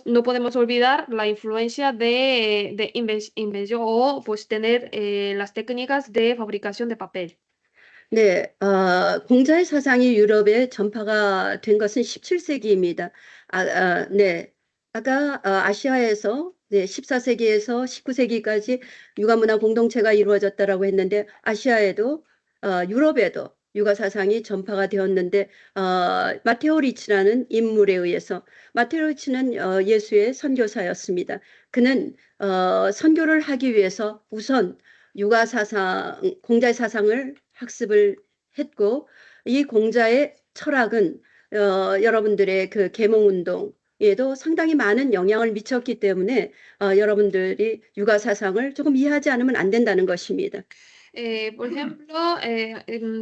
S2: no podemos olvidar la influencia de invención o pues tener las técnicas de fabricación de papel.
S1: 네, 공자의 사상이 유럽에 전파가 된 것은 17세기입니다. 네. 아까 아시아에서 14세기에서 19세기까지 육아문화 공동체가 이루어졌다라고 했는데 아시아에도 유럽에도 육아 사상이 전파가 되었는데 마테오 리치라는 인물에 의해서 마테오 리치는 예수의 선교사였습니다. 그는 선교를 하기 위해서 우선 육아 사상, 공자의 사상을 학습을 했고 이 공자의 철학은 여러분들의 그 계몽운동에도 상당히 많은 영향을 미쳤기 때문에 여러분들이 육아 사상을 조금 이해하지 않으면 안 된다는 것입니다.
S2: Por ejemplo,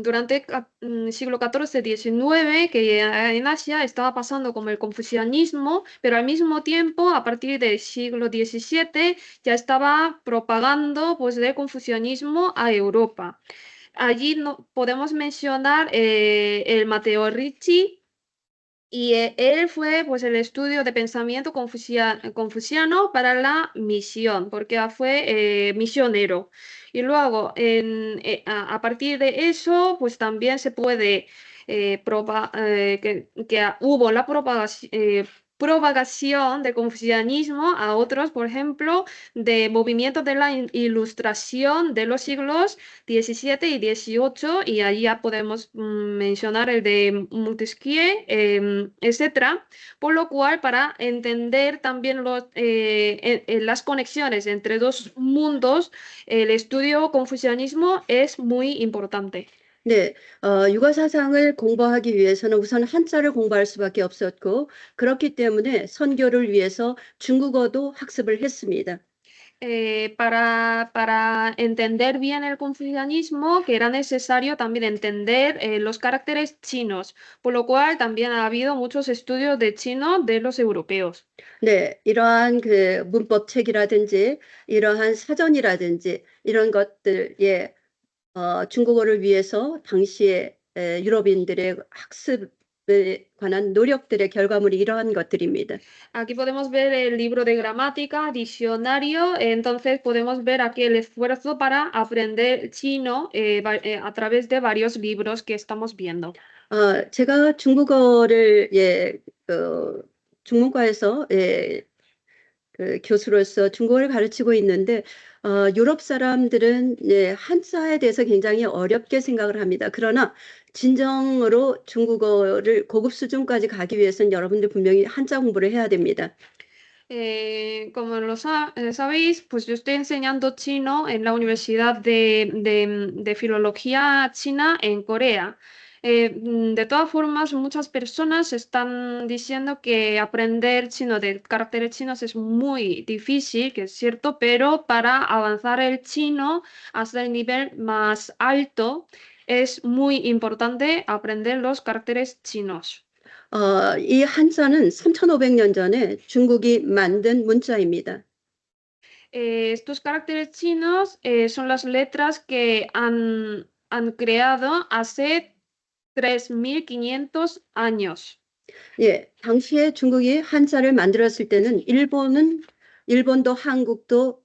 S2: durante el siglo XIV-XIX, que en Asia estaba pasando como el confucianismo, pero al mismo tiempo, a partir del siglo XVII, ya estaba propagando pues, el confucianismo a Europa. Allí podemos mencionar el Matteo Ricci, y él fue pues el estudio de pensamiento confuciano para la misión, porque fue misionero. Y luego, a partir de eso, pues también se puede que hubo la propagación del confucianismo a otros, por ejemplo, de movimientos de la ilustración de los siglos XVII y XVIII, y ahí ya podemos mencionar el de Montesquieu, etcétera, por lo cual para entender también las conexiones entre dos mundos, el estudio confucianismo es muy importante.
S1: 네, 육아 사상을 공부하기 위해서는 우선 한자를 공부할 수밖에 없었고 그렇기 때문에 선교를 위해서 중국어도 학습을 했습니다.
S2: Para entender bien el confucianismo, que era necesario también entender los caracteres chinos, por lo cual también ha habido muchos estudios de chino de los europeos.
S1: 네, 이러한 그 문법책이라든지 이러한 사전이라든지 이런 것들, 중국어를 위해서 당시에 유럽인들의 학습에 관한 노력들의 결과물이 이러한 것들입니다.
S2: Aquí podemos ver el libro de gramática, diccionario, entonces podemos ver aquí el esfuerzo para aprender chino a través de varios libros que estamos viendo.
S1: 제가 중국어를 중문과에서 그 교수로서 중국어를 가르치고 있는데 유럽 사람들은 한자에 대해서 굉장히 어렵게 생각을 합니다. 그러나 진정으로 중국어를 고급 수준까지 가기 위해서는 여러분들 분명히 한자 공부를 해야 됩니다.
S2: Como sabéis, pues yo estoy enseñando chino en la Universidad de Filología China en Corea. De todas formas, muchas personas están diciendo que aprender chino de caracteres chinos es muy difícil, que es cierto, pero para avanzar el chino hasta el nivel más alto es muy importante aprender los caracteres chinos.
S1: 이 한자는 3,500년 전에 중국이 만든 문자입니다.
S2: Estos caracteres chinos son las letras que han creado hace 3.500 años.
S1: 당시에 중국이 한자를 만들었을 때는 일본도 한국도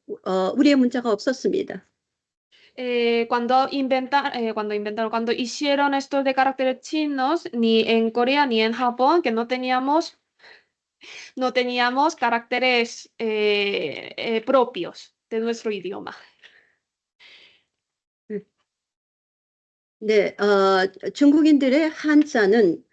S1: 우리의 문자가 없었습니다.
S2: Cuando hicieron estos de caracteres chinos, ni en Corea ni en Japón, que no teníamos caracteres propios de nuestro idioma.
S1: 네, 중국인들의 한자는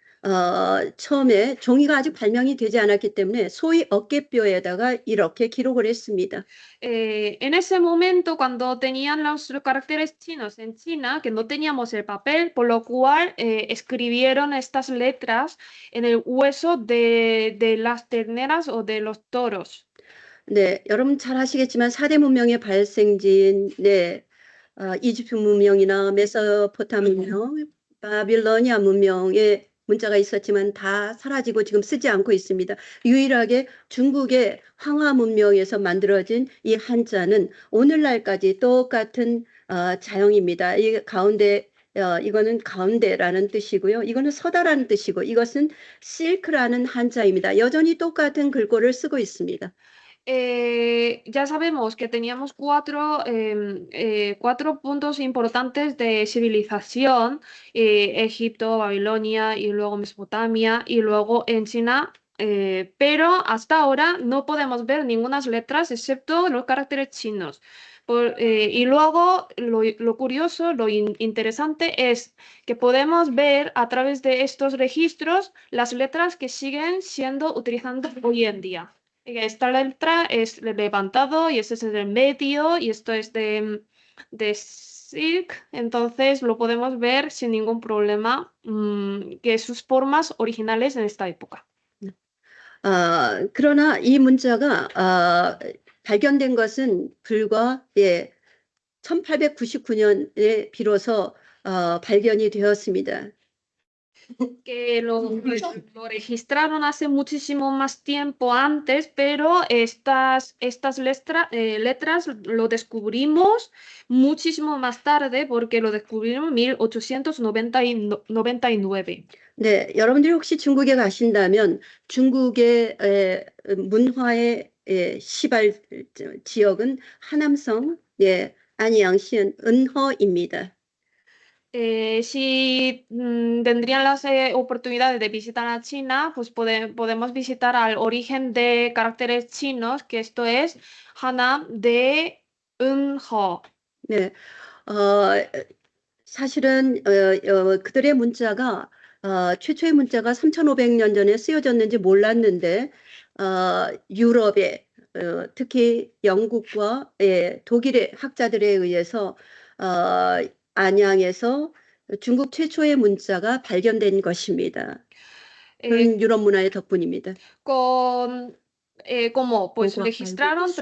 S1: 처음에 종이가 아직 발명이 되지 않았기 때문에 소위 어깨뼈에다가 이렇게 기록을 했습니다.
S2: En ese momento, cuando tenían los caracteres chinos en China, que no teníamos el papel, por lo cual escribieron estas letras en el hueso de las terneras o de los toros.
S1: 네, 여러분 잘 아시겠지만 4대 문명의 발생지인 이집트 문명이나 메소포타미아 문명, 바빌로니아 문명의 문자가 있었지만 다 사라지고 지금 쓰지 않고 있습니다. 유일하게 중국의 황하 문명에서 만들어진 이 한자는 오늘날까지 똑같은 자형입니다. 이 가운데 이거는 가운데라는 뜻이고요. 이거는 서다라는 뜻이고 이것은 실크라는 한자입니다. 여전히 똑같은 글꼴을 쓰고 있습니다.
S2: Ya sabemos que teníamos cuatro puntos importantes de civilización, Egipto, Babilonia y luego Mesopotamia y luego en China, pero hasta ahora no podemos ver ninguna letras excepto los caracteres chinos. Y luego lo curioso, interesante es que podemos ver a través de estos registros las letras que siguen siendo utilizadas hoy en día. Esta letra es levantado y este es el medio y esto es de silk, entonces lo podemos ver sin ningún problema, que sus formas originales en esta época.
S1: 그러나 이 문자가 발견된 것은 불과 1899년에 비로소 발견이 되었습니다.
S2: Que lo registraron hace muchísimo más tiempo antes, pero estas letras lo descubrimos muchísimo más tarde porque lo descubrimos en 1899.
S1: 네, 여러분들이 혹시 중국에 가신다면 중국의 문화의 시발 지역은 하남성, 안양시 은허입니다.
S2: Si tendrían las oportunidades de visitar a China, pues podemos visitar al origen de caracteres chinos, que esto es Hanam de Unho.
S1: 네, 사실은 그들의 문자가 최초의 문자가 3,500년 전에 쓰여졌는지 몰랐는데 유럽에 특히 영국과 독일의 학자들에 의해서 안양에서 중국 최초의 문자가 발견된 것입니다. 그런 유럽 문화의 덕분입니다.
S2: Como pues
S1: Concuac
S2: registraron
S1: Algo,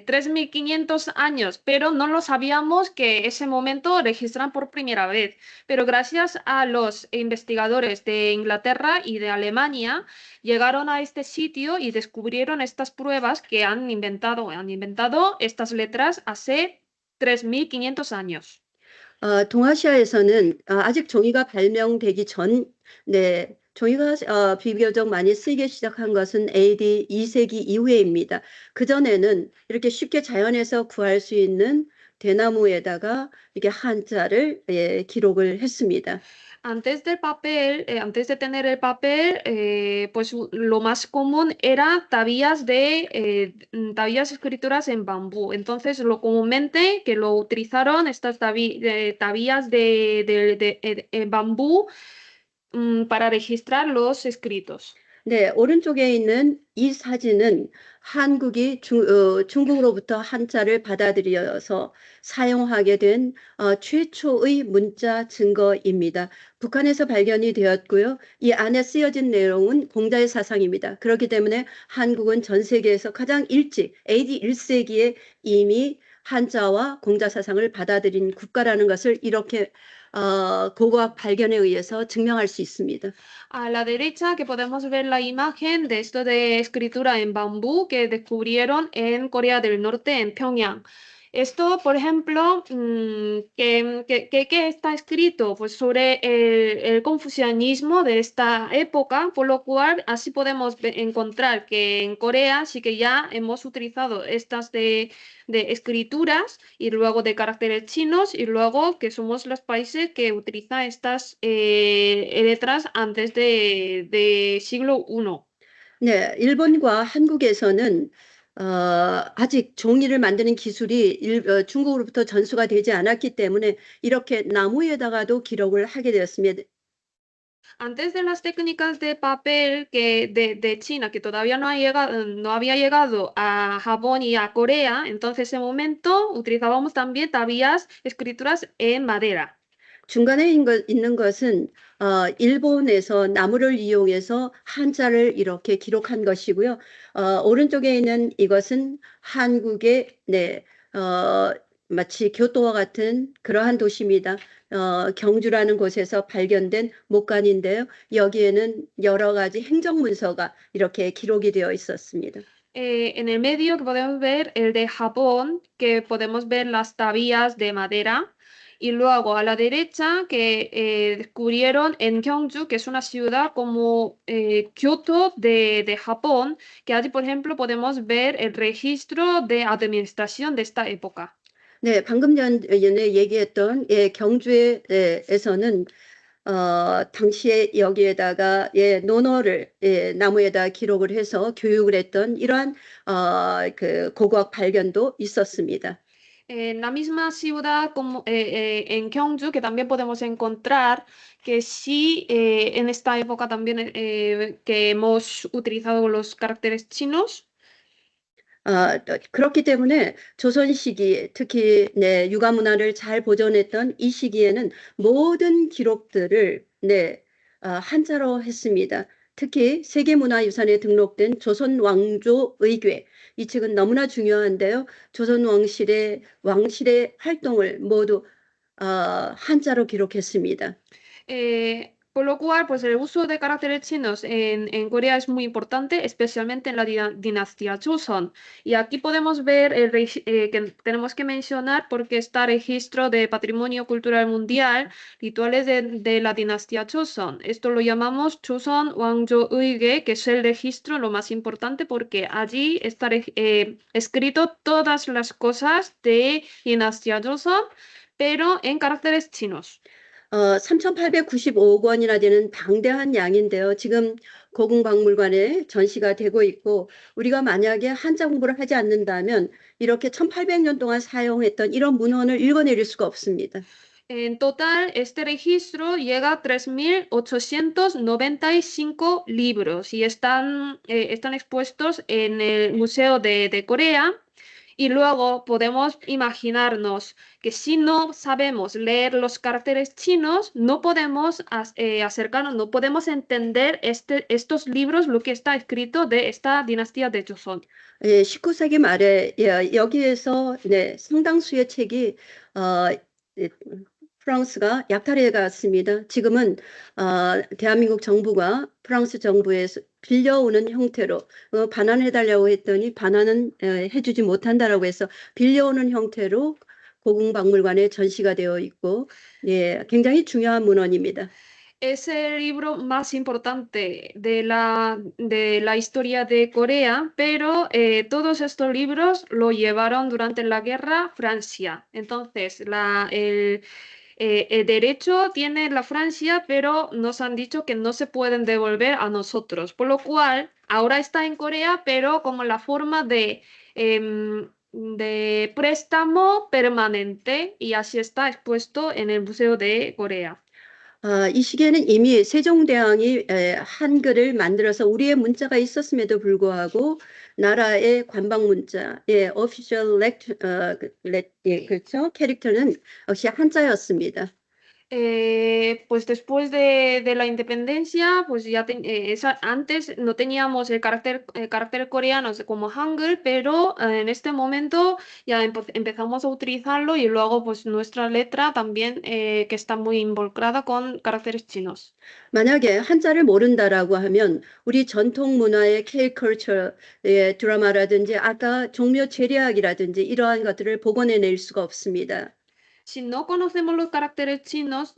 S2: 3.500 años, pero no lo sabíamos que ese momento registran por primera vez. Pero gracias a los investigadores de Inglaterra y de Alemania, llegaron a este sitio y descubrieron estas pruebas que han inventado estas letras hace 3.500 años.
S1: 동아시아에서는 아직 종이가 발명되기 전, 종이가 비교적 많이 쓰이기 시작한 것은 AD 2세기 이후에입니다. 그전에는 이렇게 쉽게 자연에서 구할 수 있는 대나무에다가 이렇게 한자를 기록을 했습니다.
S2: Antes del papel, antes de tener el papel, pues lo más común era tablillas escrituras en bambú. Entonces, lo comúnmente que lo utilizaron estas tablillas de bambú para registrar los escritos.
S1: 네, 오른쪽에 있는 이 사진은 한국이 중국으로부터 한자를 받아들여서 사용하게 된 최초의 문자 증거입니다. 북한에서 발견이 되었고요. 이 안에 쓰여진 내용은 공자의 사상입니다. 그렇기 때문에 한국은 전 세계에서 가장 일찍 AD 1세기에 이미 한자와 공자 사상을 받아들인 국가라는 것을 이렇게 고고학 발견에 의해서 증명할 수 있습니다.
S2: A la derecha que podemos ver la imagen de esto de escritura en bambú que descubrieron en Corea del Norte, en Pyongyang. Esto, por ejemplo, ¿qué está escrito? Pues sobre el confucianismo de esta época, por lo cual así podemos encontrar que en Corea sí que ya hemos utilizado estas de escrituras y luego de caracteres chinos y luego que somos los países que utilizan estas letras antes de siglo I.
S1: 네, 일본과 한국에서는 아직 종이를 만드는 기술이 중국으로부터 전수가 되지 않았기 때문에 이렇게 나무에다가도 기록을 하게 되었습니다.
S2: Antes de las técnicas de papel de China, que todavía no había llegado a Japón y a Corea, entonces en ese momento utilizábamos también todavía escrituras en madera.
S1: 중간에 있는 것은 일본에서 나무를 이용해서 한자를 이렇게 기록한 것이고요. 오른쪽에 있는 이것은 한국의 마치 교토와 같은 그러한 도시입니다. 경주라는 곳에서 발견된 목간인데요. 여기에는 여러 가지 행정문서가 이렇게 기록이 되어 있었습니다.
S2: En el medio que podemos ver el de Japón, que podemos ver las tablillas de madera. Y luego a la derecha que descubrieron en Gyeongju, que es una ciudad como Kyoto de Japón, que allí, por ejemplo, podemos ver el registro de administración de esta época.
S1: 네, 방금 전에 얘기했던 경주에서는 당시에 여기에다가 논어를 나무에다 기록을 해서 교육을 했던 이러한 그 고고학 발견도 있었습니다.
S2: En la misma ciudad como en Gyeongju, que también podemos encontrar que sí, en esta época también que hemos utilizado los caracteres chinos.
S1: 그렇기 때문에 조선 시기 특히 유가 문화를 잘 보존했던 이 시기에는 모든 기록들을 한자로 했습니다. 특히 세계문화유산에 등록된 조선 왕조 의궤 이 책은 너무나 중요한데요. 조선 왕실의 활동을 모두 한자로 기록했습니다.
S2: Por lo cual, pues el uso de caracteres chinos en Corea es muy importante, especialmente en la dinastía Joseon. Y aquí podemos ver que tenemos que mencionar porque está registro de Patrimonio Cultural Mundial, rituales de la dinastía Joseon. Esto lo llamamos Joseon Wangjo Uige, que es el registro lo más importante porque allí está escrito todas las cosas de dinastía Joseon, pero en caracteres chinos.
S1: 3,895억 원이나 되는 방대한 양인데요. 지금 고궁박물관에 전시가 되고 있고 우리가 만약에 한자 공부를 하지 않는다면 이렇게 1,800년 동안 사용했던 이런 문헌을 읽어내릴 수가 없습니다.
S2: En total, este registro llega a 3.895 libros y están expuestos en el Museo de Corea. Y luego podemos imaginarnos que si no sabemos leer los caracteres chinos, no podemos acercarnos, no podemos entender estos libros, lo que está escrito de esta dinastía de Joseon.
S1: 19세기 말에 여기에서 상당수의 책이 프랑스가 약탈해 갔습니다. 지금은 대한민국 정부가 프랑스 정부에서 빌려오는 형태로 반환해달라고 했더니 반환은 해주지 못한다라고 해서 빌려오는 형태로 고궁박물관에 전시가 되어 있고 굉장히 중요한 문헌입니다.
S2: Es el libro más importante de la historia de Corea, pero todos estos libros lo llevaron durante la guerra Francia. Entonces, el derecho tiene la Francia, pero nos han dicho que no se pueden devolver a nosotros, por lo cual ahora está en Corea, pero como la forma de préstamo permanente y así está expuesto en el Museo de Corea.
S1: 이 시기에는 이미 세종대왕이 한글을 만들어서 우리의 문자가 있었음에도 불구하고 나라의 관방 문자, official 그렇죠? 캐릭터는 역시 한자였습니다.
S2: Pues después de la independencia, pues ya antes no teníamos el carácter coreano como Hangul, pero en este momento ya empezamos a utilizarlo y luego pues nuestra letra también que está muy involucrada con caracteres chinos.
S1: 만약에 한자를 모른다라고 하면 우리 전통 문화의 K-컬처 드라마라든지 아까 종묘 재래악이라든지 이러한 것들을 복원해낼 수가 없습니다.
S2: Si no conocemos los caracteres chinos,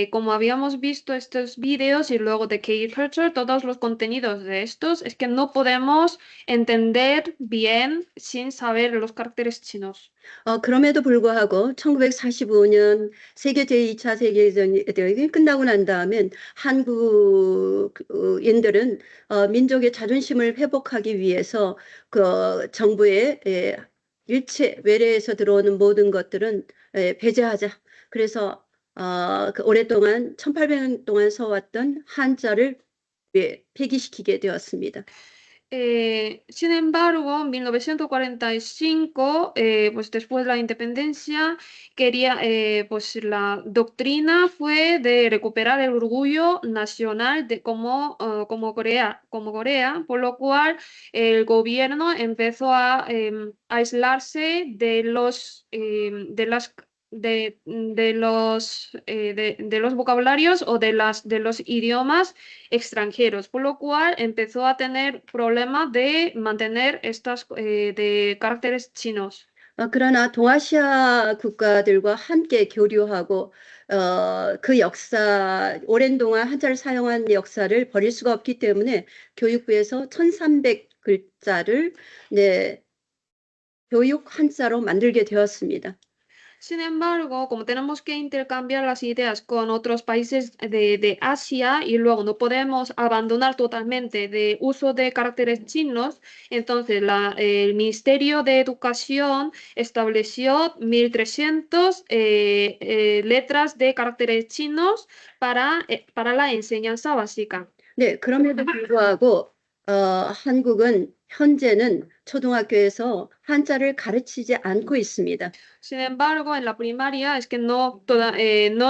S2: como habíamos visto estos vídeos y luego de K-Culture, todos los contenidos de estos, es que no podemos entender bien sin saber los caracteres chinos.
S1: 그럼에도 불구하고 1945년 세계 제2차 세계대전이 끝나고 난 다음엔 한국인들은 민족의 자존심을 회복하기 위해서 그 정부의 일체 외래에서 들어오는 모든 것들은 배제하자. 그래서 그 오랫동안 1800년 동안 써왔던 한자를 폐기시키게 되었습니다.
S2: Sin embargo, en 1945, pues después de la independencia, pues la doctrina fue de recuperar el orgullo nacional de como Corea, por lo cual el gobierno empezó a aislarse de los vocabularios o de los idiomas extranjeros, por lo cual empezó a tener problemas de mantener estas de caracteres chinos.
S1: 그러나 동아시아 국가들과 함께 교류하고 그 역사, 오랜 동안 한자를 사용한 역사를 버릴 수가 없기 때문에 교육부에서 1300글자를 교육 한자로 만들게 되었습니다.
S2: Sin embargo, como tenemos que intercambiar las ideas con otros países de Asia y luego no podemos abandonar totalmente de uso de caracteres chinos, entonces el Ministerio de Educación estableció 1300 letras de caracteres chinos para la enseñanza básica.
S1: 네, 그럼에도 불구하고 한국은 현재는 초등학교에서 한자를 가르치지 않고 있습니다.
S2: Sin embargo, en la primaria es que no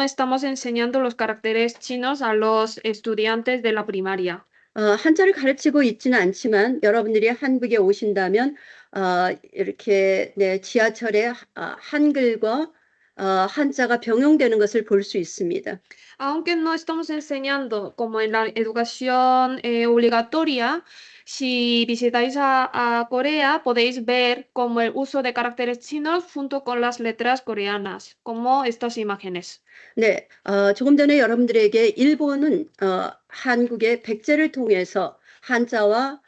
S2: estamos enseñando los caracteres chinos a los estudiantes de la primaria.
S1: 한자를 가르치고 있지는 않지만 여러분들이 한국에 오신다면 이렇게 지하철에 한글과 한자가 병용되는 것을 볼 수 있습니다.
S2: Aunque no estamos enseñando como en la educación obligatoria, si visitáis a Corea podéis ver como el uso de caracteres chinos junto con las letras coreanas, como estas imágenes.
S1: 네, 조금 전에 여러분들에게 일본은 한국의 백제를 통해서 한자와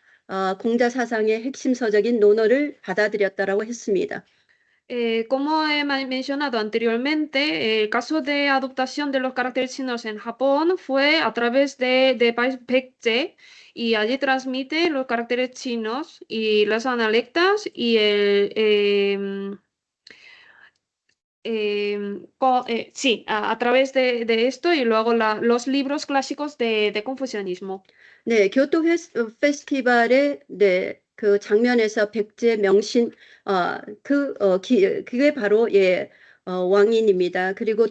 S1: 공자 사상의 핵심 서적인 논어를 받아들였다라고 했습니다.
S2: Como he mencionado anteriormente, el caso de adoptación de los caracteres chinos en Japón fue a través de país Baekje y allí transmite los caracteres chinos y las analectas y a través de esto y luego los libros clásicos de confucianismo.
S1: 네, 교토 페스티벌의 그 장면에서 백제 명신 그게 바로 왕인입니다. 그리고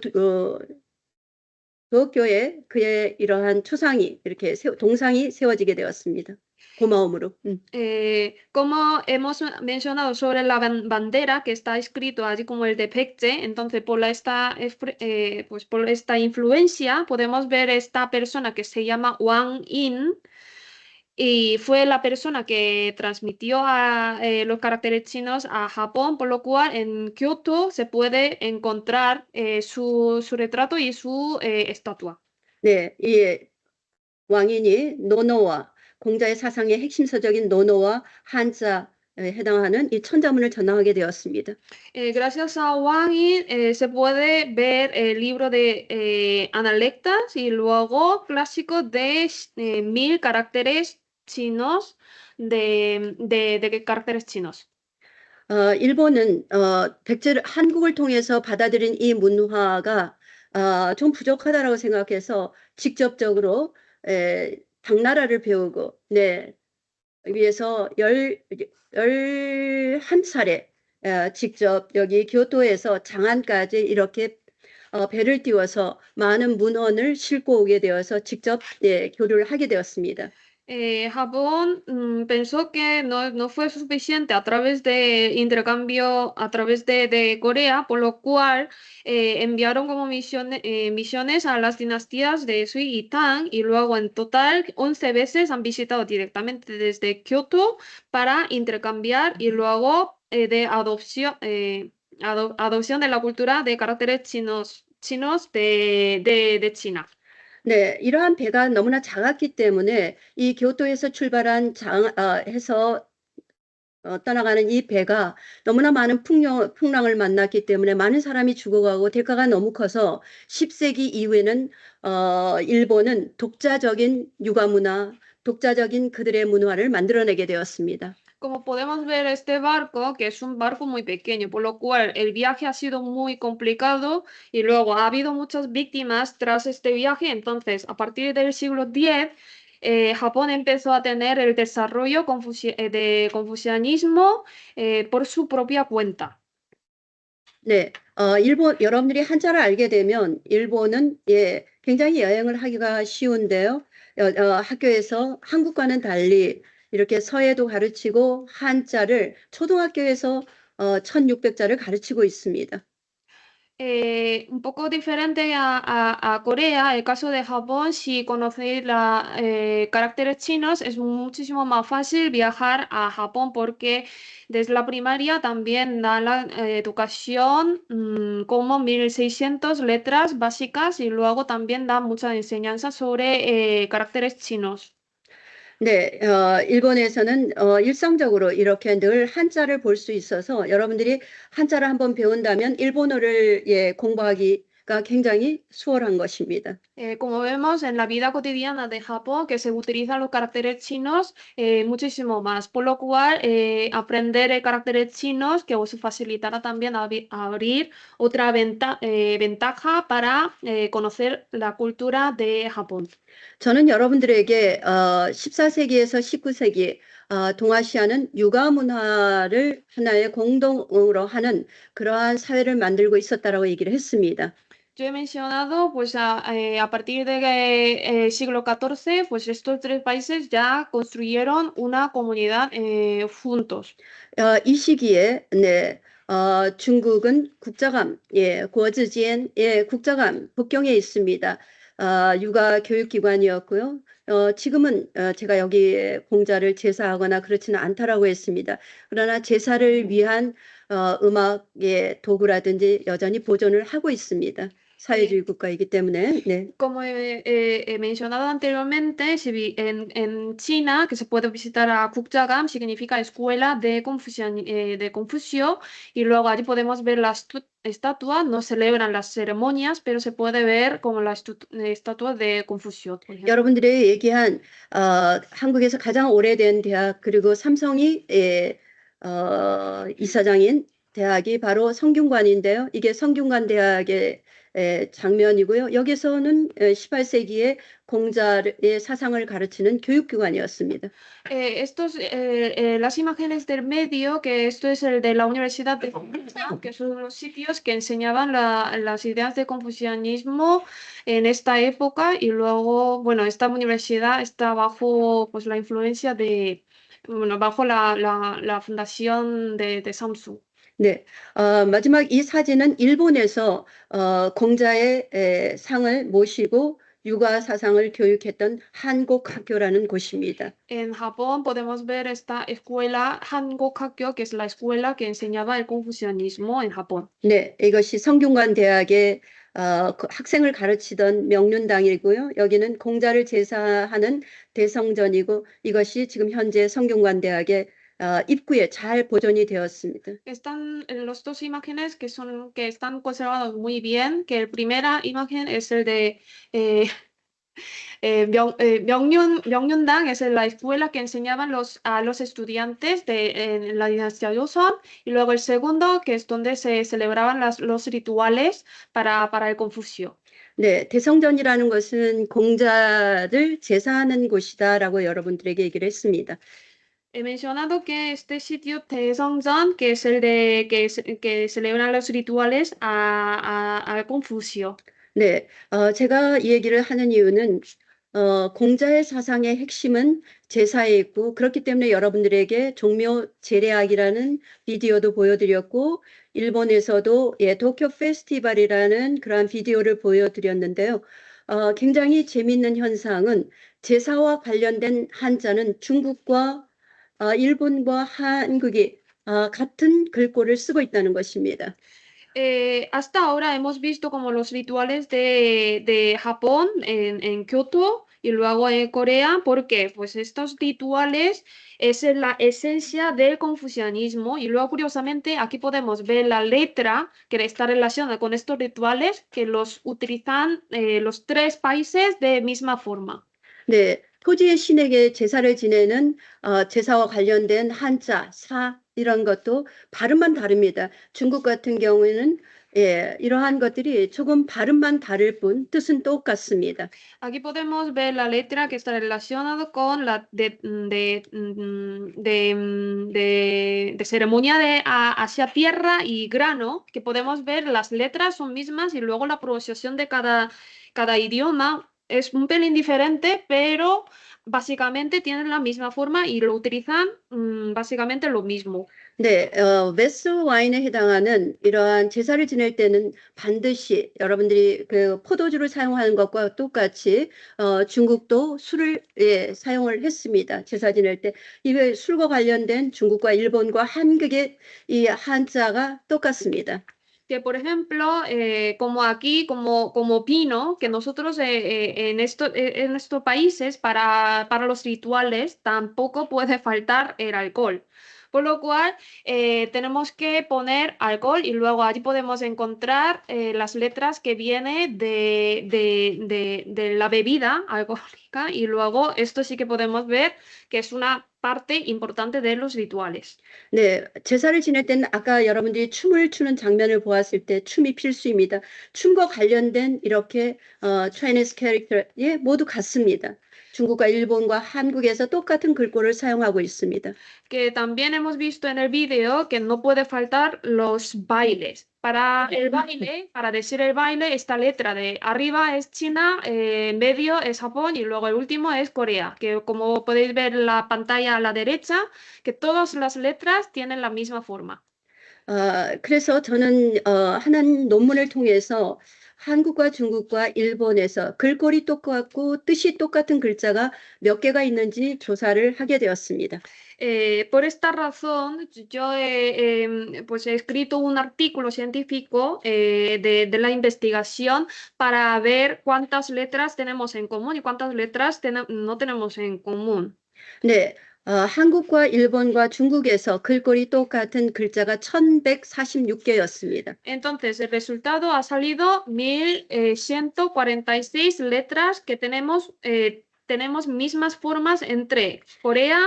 S1: 도쿄에 그의 이러한 추상이 이렇게 동상이 세워지게 되었습니다. 고마움으로.
S2: Como hemos mencionado sobre la bandera que está escrito allí como el de Baekje, entonces por esta influencia podemos ver esta persona que se llama Wang Yin y fue la persona que transmitió los caracteres chinos a Japón, por lo cual en Kioto se puede encontrar su retrato y su estatua.
S1: 네, 이 왕인이 노노와 공자의 사상의 핵심 서적인 노노와 한자에 해당하는 이 천자문을 전하게 되었습니다.
S2: Gracias a Wang Yin se puede ver el libro de analectas y luego clásico de 1000 caracteres chinos de caracteres chinos.
S1: 일본은 한국을 통해서 받아들인 이 문화가 좀 부족하다라고 생각해서 직접적으로 당나라를 배우고 위해서 11차례 직접 여기 교토에서 장안까지 이렇게 배를 띄워서 많은 문헌을 싣고 오게 되어서 직접 교류를 하게 되었습니다.
S2: Japón pensó que no fue suficiente a través de intercambio a través de Corea, por lo cual enviaron como misiones a las dinastías de Sui y Tang y luego en total 11 veces han visitado directamente desde Kioto para intercambiar y luego de adopción adopción de la cultura de caracteres chinos de China.
S1: 네, 이러한 배가 너무나 작았기 때문에 이 교토에서 출발한 해서 떠나가는 이 배가 너무나 많은 풍랑을 만났기 때문에 많은 사람이 죽어가고 대가가 너무 커서 10세기 이후에는 일본은 독자적인 육아 문화, 독자적인 그들의 문화를 만들어내게 되었습니다.
S2: Como podemos ver, este barco, que es un barco muy pequeño, por lo cual el viaje ha sido muy complicado y luego ha habido muchas víctimas tras este viaje. Entonces, a partir del siglo X, Japón empezó a tener el desarrollo de confucianismo por su propia cuenta.
S1: 네, 여러분들이 한자를 알게 되면 일본은 굉장히 여행을 하기가 쉬운데요. 학교에서 한국과는 달리 이렇게 서예도 가르치고 한자를 초등학교에서 1600자를 가르치고 있습니다.
S2: Un poco diferente a Corea, el caso de Japón, si conocéis caracteres chinos, es muchísimo más fácil viajar a Japón porque desde la primaria también dan la educación como 1600 letras básicas y luego también dan mucha enseñanza sobre caracteres chinos.
S1: 네, 일본에서는 일상적으로 이렇게 늘 한자를 볼 수 있어서 여러분들이 한자를 한번 배운다면 일본어를 공부하기가 굉장히 수월한 것입니다.
S2: Como vemos en la vida cotidiana de Japón, que se utilizan los caracteres chinos muchísimo más, por lo cual aprender caracteres chinos que os facilitará también abrir otra ventaja para conocer la cultura de Japón.
S1: 저는 여러분들에게 14세기에서 19세기 동아시아는 육아 문화를 하나의 공동으로 하는 그러한 사회를 만들고 있었다라고 얘기를 했습니다.
S2: Yo he mencionado, pues a partir del siglo XIV, pues estos tres países ya construyeron una comunidad juntos.
S1: 이 시기에 중국은 국자감, 구어즈지엔, 국자감 북경에 있습니다. 육아 교육기관이었고요. 지금은 제가 여기 공자를 제사하거나 그렇지는 않다라고 했습니다. 그러나 제사를 위한 음악의 도구라든지 여전히 보존을 하고 있습니다. 사회주의 국가이기 때문에. 네.
S2: Como he mencionado anteriormente, en China, que se puede visitar a Kukjagam, significa escuela de Confucio, y luego allí podemos ver la estatua, no celebran las ceremonias, pero se puede ver como la estatua de Confucio. por ejemplo.
S1: 여러분들이 얘기한 한국에서 가장 오래된 대학 그리고 삼성이 이사장인 대학이 바로 성균관인데요. 이게 성균관 대학의 장면이고요. 여기서는 18세기에 공자의 사상을 가르치는 교육기관이었습니다.
S2: Las imágenes del medio, que esto es el de la Universidad de Confucio, que son los sitios que enseñaban las ideas de confucianismo en esta época y luego, bueno, esta universidad está bajo pues, la influencia bajo la fundación de Samsung.
S1: 네, 마지막 이 사진은 일본에서 공자의 상을 모시고 육아 사상을 교육했던 한국학교라는 곳입니다.
S2: En Japón podemos ver esta escuela Hankokakkyo, que es la escuela que enseñaba el confucianismo en Japón.
S1: 네, 이것이 성균관 대학의 학생을 가르치던 명륜당이고요. 여기는 공자를 제사하는 대성전이고 이것이 지금 현재 성균관 대학의 입구에 잘 보존이 되었습니다.
S2: Están las dos imágenes que están conservadas muy bien, que la primera imagen es el de Myeongyundang, es la escuela que enseñaban a los estudiantes en la dinastía Joseon, y luego el segundo, que es donde se celebraban los rituales para el Confucio.
S1: 네, 대성전이라는 것은 공자를 제사하는 곳이다라고 여러분들에게 얘기를 했습니다.
S2: He mencionado que este sitio Taesongjeon, que es el de que celebran los rituales a Confucio.
S1: 네, 제가 이 얘기를 하는 이유는 공자의 사상의 핵심은 제사에 있고 그렇기 때문에 여러분들에게 종묘 제례악이라는 비디오도 보여드렸고 일본에서도 도쿄 페스티벌이라는 그러한 비디오를 보여드렸는데요. 굉장히 재미있는 현상은 제사와 관련된 한자는 중국과 일본과 한국이 같은 글꼴을 쓰고 있다는 것입니다.
S2: Hasta ahora hemos visto como los rituales de Japón en Kioto y luego en Corea, porque pues estos rituales es la esencia del confucianismo y luego curiosamente aquí podemos ver la letra que está relacionada con estos rituales que los utilizan los tres países de misma forma.
S1: 네, 토지의 신에게 제사를 지내는 제사와 관련된 한자, 사 이런 것도 발음만 다릅니다. 중국 같은 경우에는 이러한 것들이 조금 발음만 다를 뿐 뜻은 똑같습니다.
S2: Aquí podemos ver la letra que está relacionada con la de ceremonia de hacia tierra y grano, que podemos ver las letras son mismas y luego la pronunciación de cada idioma es un pelín diferente, pero básicamente tienen la misma forma y lo utilizan básicamente lo mismo.
S1: 네, 메스 와인에 해당하는 이러한 제사를 지낼 때는 반드시 여러분들이 그 포도주를 사용하는 것과 똑같이 중국도 술을 사용을 했습니다. 제사 지낼 때. 이게 술과 관련된 중국과 일본과 한국의 이 한자가 똑같습니다.
S2: Que por ejemplo, como aquí, como vino, que nosotros en estos países para los rituales tampoco puede faltar el alcohol. Por lo cual tenemos que poner alcohol y luego allí podemos encontrar las letras que vienen de la bebida alcohólica y luego esto sí que podemos ver que es una parte importante de los rituales.
S1: 네, 제사를 지낼 때는 아까 여러분들이 춤을 추는 장면을 보았을 때 춤이 필수입니다. 춤과 관련된 이렇게 Chinese character에 모두 같습니다. 중국과 일본과 한국에서 똑같은 글꼴을 사용하고 있습니다.
S2: Que también hemos visto en el vídeo que no puede faltar los bailes. Para el baile, para decir el baile, esta letra de arriba es China, en medio es Japón y luego el último es Corea, que como podéis ver en la pantalla a la derecha, que todas las letras tienen la misma forma.
S1: 그래서 저는 한 논문을 통해서 한국과 중국과 일본에서 글꼴이 똑같고 뜻이 똑같은 글자가 몇 개가 있는지 조사를 하게 되었습니다.
S2: Por esta razón, yo pues he escrito un artículo científico de la investigación para ver cuántas letras tenemos en común y cuántas letras no tenemos en común.
S1: 네, 한국과 일본과 중국에서 글꼴이 똑같은 글자가 1146개였습니다.
S2: Entonces, el resultado ha salido 1146 letras que tenemos mismas formas entre Corea,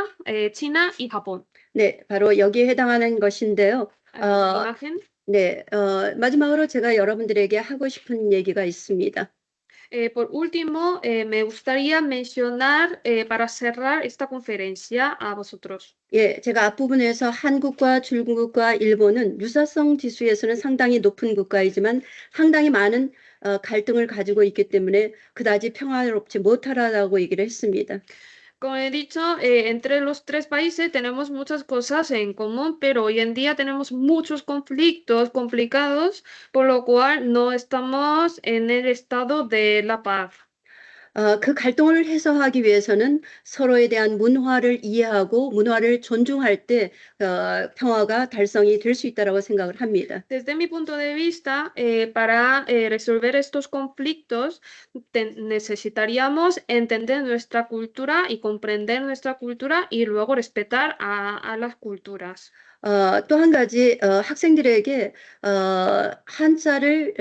S2: China y Japón.
S1: 네, 바로 여기에 해당하는 것인데요.
S2: Imagen.
S1: 네, 마지막으로 제가 여러분들에게 하고 싶은 얘기가 있습니다.
S2: Por último, me gustaría mencionar para cerrar esta conferencia a vosotros.
S1: 예, 제가 앞부분에서 한국과 중국과 일본은 유사성 지수에서는 상당히 높은 국가이지만 상당히 많은 갈등을 가지고 있기 때문에 그다지 평화롭지 못하다고 얘기를 했습니다.
S2: Como he dicho, entre los tres países tenemos muchas cosas en común, pero hoy en día tenemos muchos conflictos complicados, por lo cual no estamos en el estado de la paz.
S1: 그 갈등을 해소하기 위해서는 서로에 대한 문화를 이해하고 문화를 존중할 때 평화가 달성이 될 수 있다고 생각을 합니다.
S2: Desde mi punto de vista, para resolver estos conflictos necesitaríamos entender nuestra cultura y comprender nuestra cultura y luego respetar a las culturas.
S1: 또 한 가지 학생들에게 한자를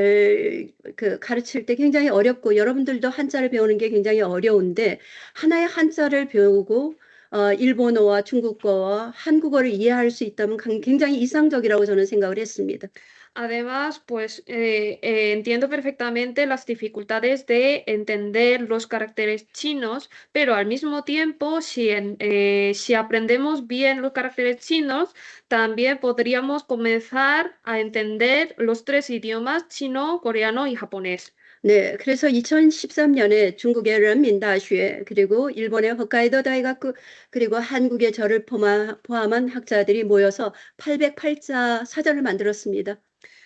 S1: 가르칠 때 굉장히 어렵고 여러분들도 한자를 배우는 게 굉장히 어려운데 하나의 한자를 배우고 일본어와 중국어와 한국어를 이해할 수 있다면 굉장히 이상적이라고 저는 생각을 했습니다.
S2: Además, pues entiendo perfectamente las dificultades de entender los caracteres chinos, pero al mismo tiempo, si aprendemos bien los caracteres chinos, también podríamos comenzar a entender los tres idiomas chino, coreano y japonés.
S1: 네, 그래서 2013년에 중국의 런민다쉐 그리고 일본의 홋카이도 다이가쿠 그리고 한국의 저를 포함한 학자들이 모여서 808자 사전을 만들었습니다.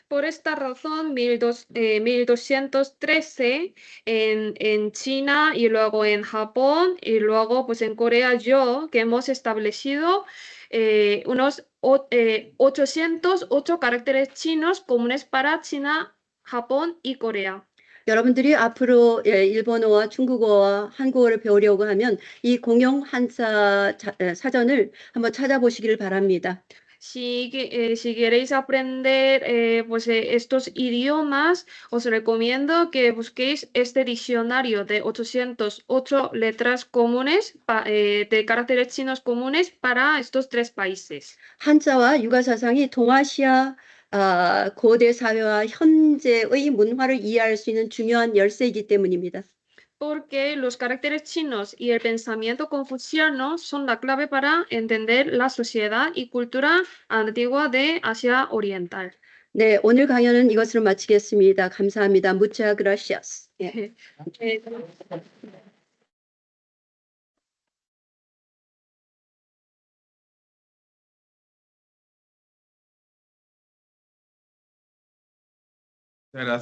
S2: Por esta razón, 1213 en China y luego en Japón y luego pues en Corea yo, que hemos establecido unos 808 caracteres chinos comunes para China, Japón y Corea.
S1: 여러분들이 앞으로 일본어와 중국어와 한국어를 배우려고 하면 이 공용 한자 사전을 한번 찾아보시기를 바랍니다.
S2: Si queréis aprender pues, estos idiomas, os recomiendo que busquéis este diccionario de 808 letras comunes, de caracteres chinos comunes para estos 3 países.
S1: 한자와 유가사상이 동아시아 고대 사회와 현재의 문화를 이해할 수 있는 중요한 열쇠이기 때문입니다.
S2: Porque los caracteres chinos y el pensamiento confuciano son la clave para entender la sociedad y cultura antigua de Asia Oriental.
S1: 네, 오늘 강연은 이것으로 마치겠습니다. 감사합니다. Muchas gracias. 예.
S4: Gracias.